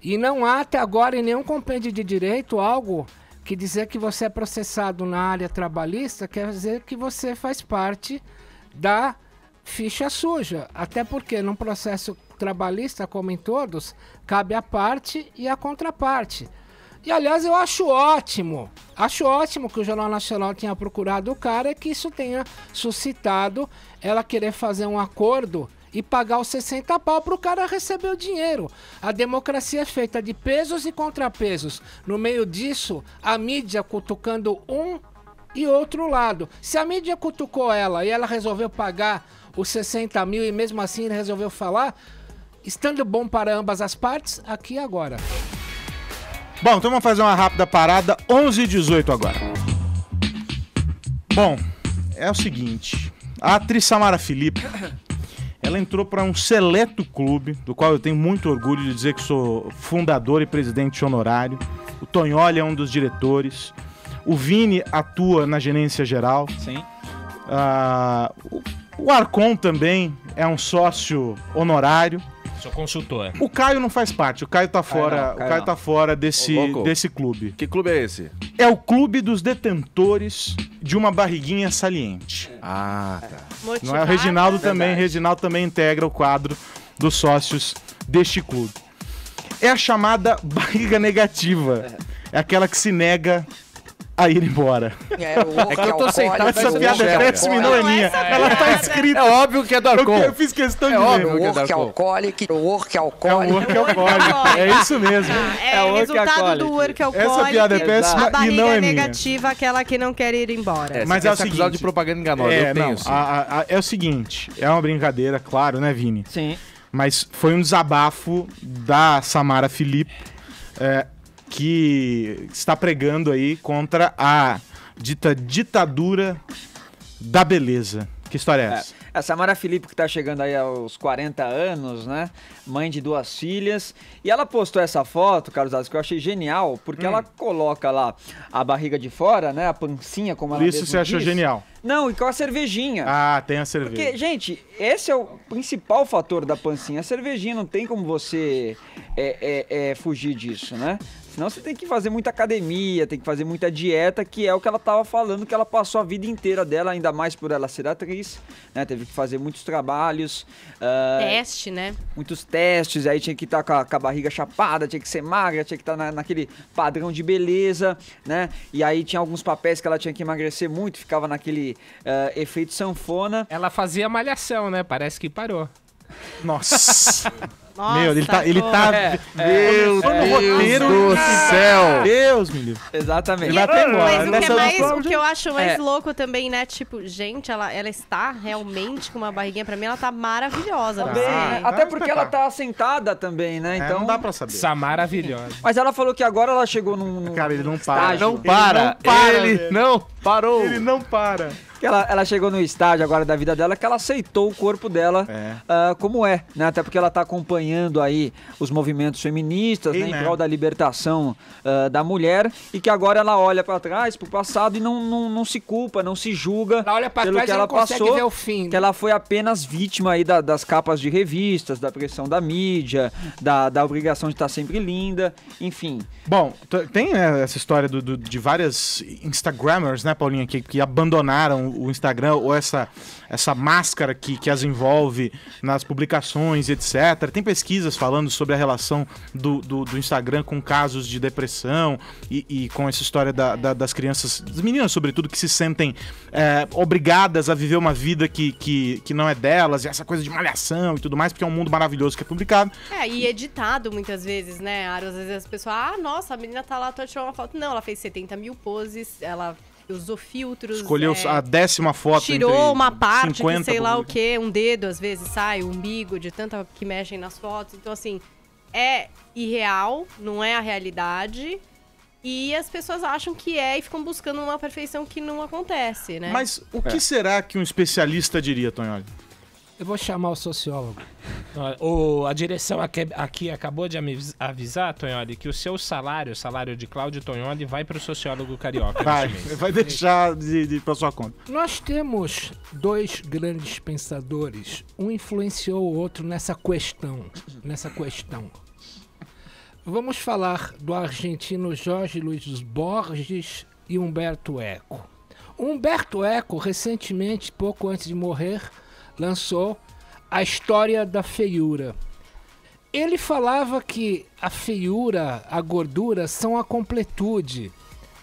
E não há até agora em nenhum compêndio de direito algo que dizer que você é processado na área trabalhista quer dizer que você faz parte da ficha suja. Até porque num processo trabalhista, como em todos, cabe a parte e a contraparte. E aliás, eu acho ótimo que o Jornal Nacional tenha procurado o cara e que isso tenha suscitado ela querer fazer um acordo e pagar os 60 pau pro cara receber o dinheiro. A democracia é feita de pesos e contrapesos. No meio disso, a mídia cutucando um e outro lado. Se a mídia cutucou ela e ela resolveu pagar os 60 mil e mesmo assim ele resolveu falar, estando bom para ambas as partes, aqui e agora. Bom, então vamos fazer uma rápida parada, 11h18 agora. Bom, é o seguinte, a atriz Samara Filipe, ela entrou para um seleto clube, do qual eu tenho muito orgulho de dizer que sou fundador e presidente honorário. O Tonholi é um dos diretores, o Vini atua na gerência geral. Sim. O Arcon também é um sócio honorário. Sou consultor. O Caio não faz parte, o Caio tá fora, Caio tá fora desse clube. Que clube é esse? É o clube dos detentores de uma barriguinha saliente. Ah, tá. Não é o Reginaldo também, Reginaldo também integra o quadro dos sócios deste clube. É a chamada barriga negativa. É aquela que se nega a ir embora. É que eu tô sentado. Essa piada é péssima e não é minha. Ela tá escrita. É óbvio que é do Arcon. Eu fiz questão de ler. óbvio que é do Work Arcon. alcoólico, work É o alcoólico. work alcoólico. É isso mesmo. É o resultado do work alcoólico. Essa piada é péssima a barriga e não é minha. negativa, aquela que não quer ir embora. Mas é o seguinte, de propaganda enganosa, eu tenho sim. É o seguinte, é uma brincadeira, claro, né, Vini? Sim. Mas foi um desabafo da Samara Filipe, que está pregando aí contra a ditadura da beleza. Que história é essa? A Samara Filipe, que tá chegando aí aos 40 anos, né? Mãe de 2 filhas. E ela postou essa foto, Carlos Alves, que eu achei genial, porque ela coloca lá a barriga de fora, né? A pancinha, como ela Por isso mesmo você achou diz. genial. Não, e com a cervejinha. Ah, tem a cerveja. Porque, gente, esse é o principal fator da pancinha. A cervejinha, não tem como você fugir disso, né? Senão você tem que fazer muita academia, tem que fazer muita dieta, que é o que ela tava falando, que ela passou a vida inteira dela, ainda mais por ela ser atriz, né? Teve que fazer muitos trabalhos. Teste, né? Muitos testes, aí tinha que estar com a barriga chapada, tinha que ser magra, tinha que estar naquele padrão de beleza, né? E aí tinha alguns papéis que ela tinha que emagrecer muito, ficava naquele efeito sanfona. Ela fazia malhação, né? Parece que parou. Nossa. Nossa, meu, ele tá. Meu Deus do céu! Deus, me livre. Exatamente. Ele vai até embora. Mas o que eu acho mais louco também, né? Tipo, gente, ela está realmente com uma barriguinha. Pra mim, ela tá maravilhosa. Bem, né? Até porque ela tá sentada também, né? Então não dá pra saber. Maravilhosa. Mas ela falou que agora ela chegou num Cara, ele não para. estágio. Não para! Ele não parou! Ele não para. Que ela chegou no estágio agora da vida dela que ela aceitou o corpo dela como é, né? Até porque ela tá acompanhando aí os movimentos feministas, né? Em prol da libertação da mulher, e que agora ela olha pra trás, pro passado, e não se culpa, não se julga. Ela olha pra pelo trás que e ela não consegue passou, ver o fim. que ela foi apenas vítima aí das capas de revistas, da pressão da mídia, da obrigação de estar sempre linda, enfim. Bom, tem essa história de várias Instagrammers, né, Paulinha, que abandonaram o Instagram, ou essa máscara que as envolve nas publicações, etc. Tem pesquisas falando sobre a relação do Instagram com casos de depressão e com essa história das crianças, das meninas sobretudo, que se sentem obrigadas a viver uma vida que não é delas, e essa coisa de malhação e tudo mais, porque é um mundo maravilhoso que é publicado. E editado muitas vezes, né, Aro? Às vezes as pessoas, nossa, a menina tá lá, tô tirando uma foto. Não, ela fez 70 mil poses, ela usou filtros. Escolheu a 10ª foto. Tirou uma parte que sei lá o publicados. que, um dedo às vezes sai, o umbigo, de tanta que mexem nas fotos. Então, assim, é irreal, não é a realidade. E as pessoas acham que e ficam buscando uma perfeição que não acontece, né? Mas o que será que um especialista diria, Tonholi? Eu vou chamar o sociólogo. A direção aqui acabou de me avisar, Tonholi, que o seu salário, o salário de Cláudio Tonholi, vai para o sociólogo carioca. Vai deixar de ir para sua conta. Nós temos 2 grandes pensadores. Um influenciou o outro nessa questão. Vamos falar do argentino Jorge Luiz Borges e Humberto Eco. Humberto Eco, recentemente, pouco antes de morrer, lançou A História da Feiura. Ele falava que a feiura, a gordura, são a completude.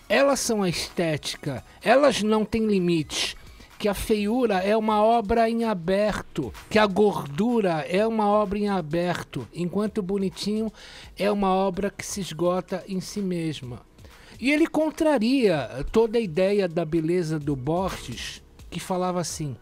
Elas são a estética. Elas não têm limites. que a feiura é uma obra em aberto, que a gordura é uma obra em aberto, enquanto o bonitinho é uma obra que se esgota em si mesma. E ele contraria toda a ideia da beleza do Borges, que falava assim: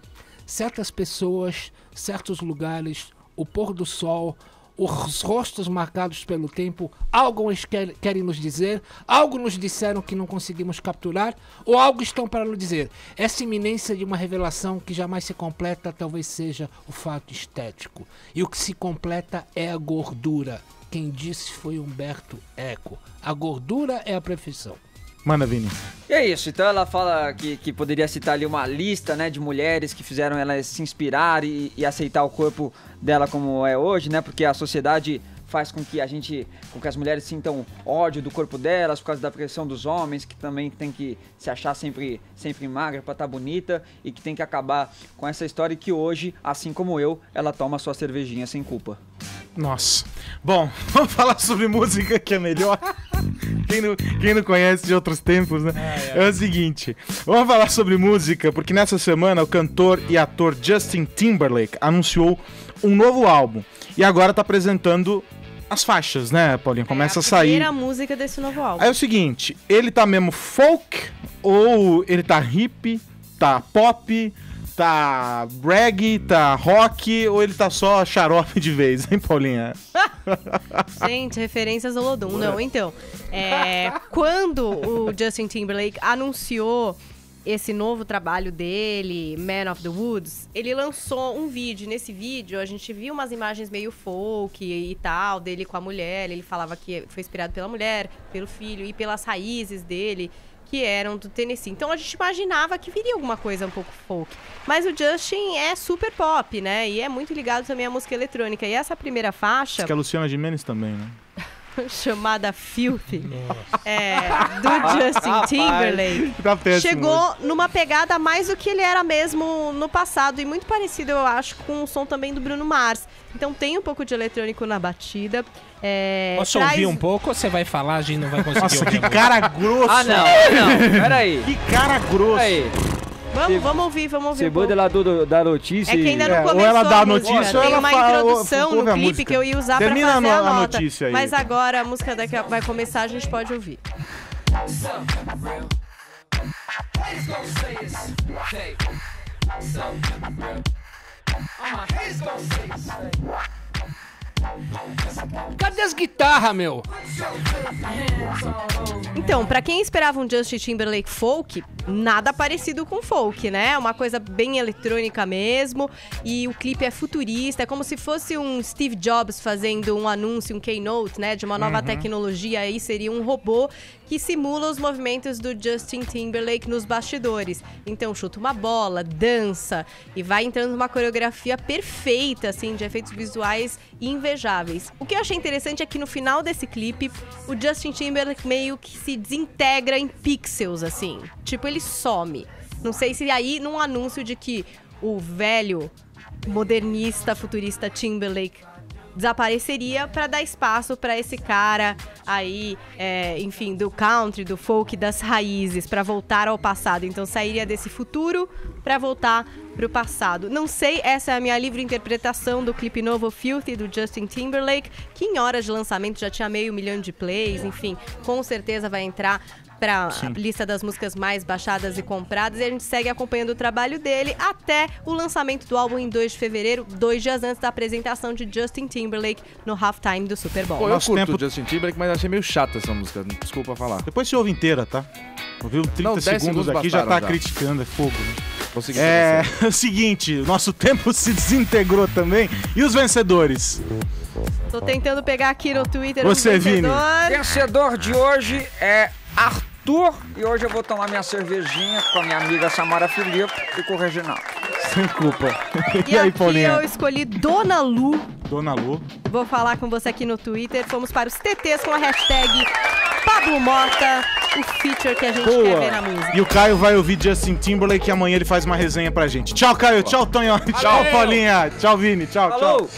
certas pessoas, certos lugares, o pôr do sol, os rostos marcados pelo tempo, algo eles querem nos dizer, algo nos disseram que não conseguimos capturar, ou algo estão para nos dizer. Essa iminência de uma revelação que jamais se completa talvez seja o fato estético. E o que se completa é a gordura. Quem disse foi Humberto Eco. A gordura é a perfeição. Manda, Vini. E é isso, então ela fala que poderia citar ali uma lista, né, de mulheres que fizeram ela se inspirar e aceitar o corpo dela como é hoje, né, porque a sociedade faz com que as mulheres sintam ódio do corpo delas por causa da pressão dos homens, que também tem que se achar sempre magra pra estar bonita, e que tem que acabar com essa história e que hoje, assim como eu, ela toma sua cervejinha sem culpa. Nossa. Bom, vamos falar sobre música, que é melhor. Quem não conhece de outros tempos, né? É o seguinte, vamos falar sobre música, porque nessa semana o cantor e ator Justin Timberlake anunciou um novo álbum. E agora tá apresentando as faixas, né, Paulinha? Começa a sair. A primeira música desse novo álbum. Aí é o seguinte, ele tá mesmo folk, ou ele tá hip, tá pop, tá reggae, tá rock, ou ele tá só xarope de vez, hein, Paulinha? Gente, referências ao Lodum. Não, então, quando o Justin Timberlake anunciou esse novo trabalho dele, Man of the Woods, ele lançou um vídeo. Nesse vídeo, a gente viu umas imagens meio folk e tal, dele com a mulher. Ele falava que foi inspirado pela mulher, pelo filho e pelas raízes dele, que eram do Tennessee. Então a gente imaginava que viria alguma coisa um pouco folk. Mas o Justin é super pop, né? E é muito ligado também à música eletrônica. E essa primeira faixa... Diz que a Luciana Gimenez também, né? chamada Filthy, do Justin Timberlake, tá péssimo, chegou numa pegada mais do que ele era mesmo no passado, e muito parecido, eu acho, com o som também do Bruno Mars. Então tem um pouco de eletrônico na batida. Posso ouvir um pouco ou você vai falar, a gente não vai conseguir Nossa, ouvir? Que cara grosso! Ah, não, peraí. Que cara grosso! Aí. Vamos ouvir. Você muda lá da notícia. É que ainda não começou ou ela dá a música. Tem uma introdução no clipe que eu ia usar pra fazer a nota. Notícia aí. Mas agora a música daqui vai começar, a gente pode ouvir. Cadê as guitarras, meu? Então, pra quem esperava um Justin Timberlake folk, nada parecido com folk, né? Uma coisa bem eletrônica mesmo, e o clipe é futurista, é como se fosse um Steve Jobs fazendo um anúncio, um keynote, né? De uma nova tecnologia, aí seria um robô que simula os movimentos do Justin Timberlake nos bastidores. Então chuta uma bola, dança, e vai entrando numa coreografia perfeita, assim, de efeitos visuais invejáveis. O que eu achei interessante é que no final desse clipe, o Justin Timberlake meio que se desintegra em pixels, assim. Tipo, ele some. Não sei se aí, num anúncio de que o velho, modernista, futurista Timberlake desapareceria para dar espaço para esse cara aí, enfim, do country, do folk, das raízes, para voltar ao passado. Então sairia desse futuro para voltar pro passado. Não sei, essa é a minha livre interpretação do clipe novo Filthy, do Justin Timberlake, que em horas de lançamento já tinha 500 mil de plays, enfim, com certeza vai entrar pra lista das músicas mais baixadas e compradas, e a gente segue acompanhando o trabalho dele até o lançamento do álbum em 2 de fevereiro, 2 dias antes da apresentação de Justin Timberlake no halftime do Super Bowl. Pô, eu curto o Justin Timberlake, mas achei meio chata essa música, desculpa falar. Depois você ouve inteira, tá? Ouviu 30 segundos aqui, já tá criticando, é fogo, né? É o seguinte, nosso tempo se desintegrou também. E os vencedores? Tô tentando pegar aqui no Twitter Você, Vini. Vencedor de hoje é Arthur. E hoje eu vou tomar minha cervejinha com a minha amiga Samara Filipe e com o Reginaldo. Sem culpa. E aí, Paulinha? Eu escolhi Dona Lu. Dona Lu. Vou falar com você aqui no Twitter. Fomos para os TTs com a hashtag Pablo Mota, o feature que a gente quer ver na música. E o Caio vai ouvir Justin Timberlake e amanhã ele faz uma resenha pra gente. Tchau, Caio. Tchau, Tonho. Tchau, Paulinha. Tchau, Vini. Tchau, tchau.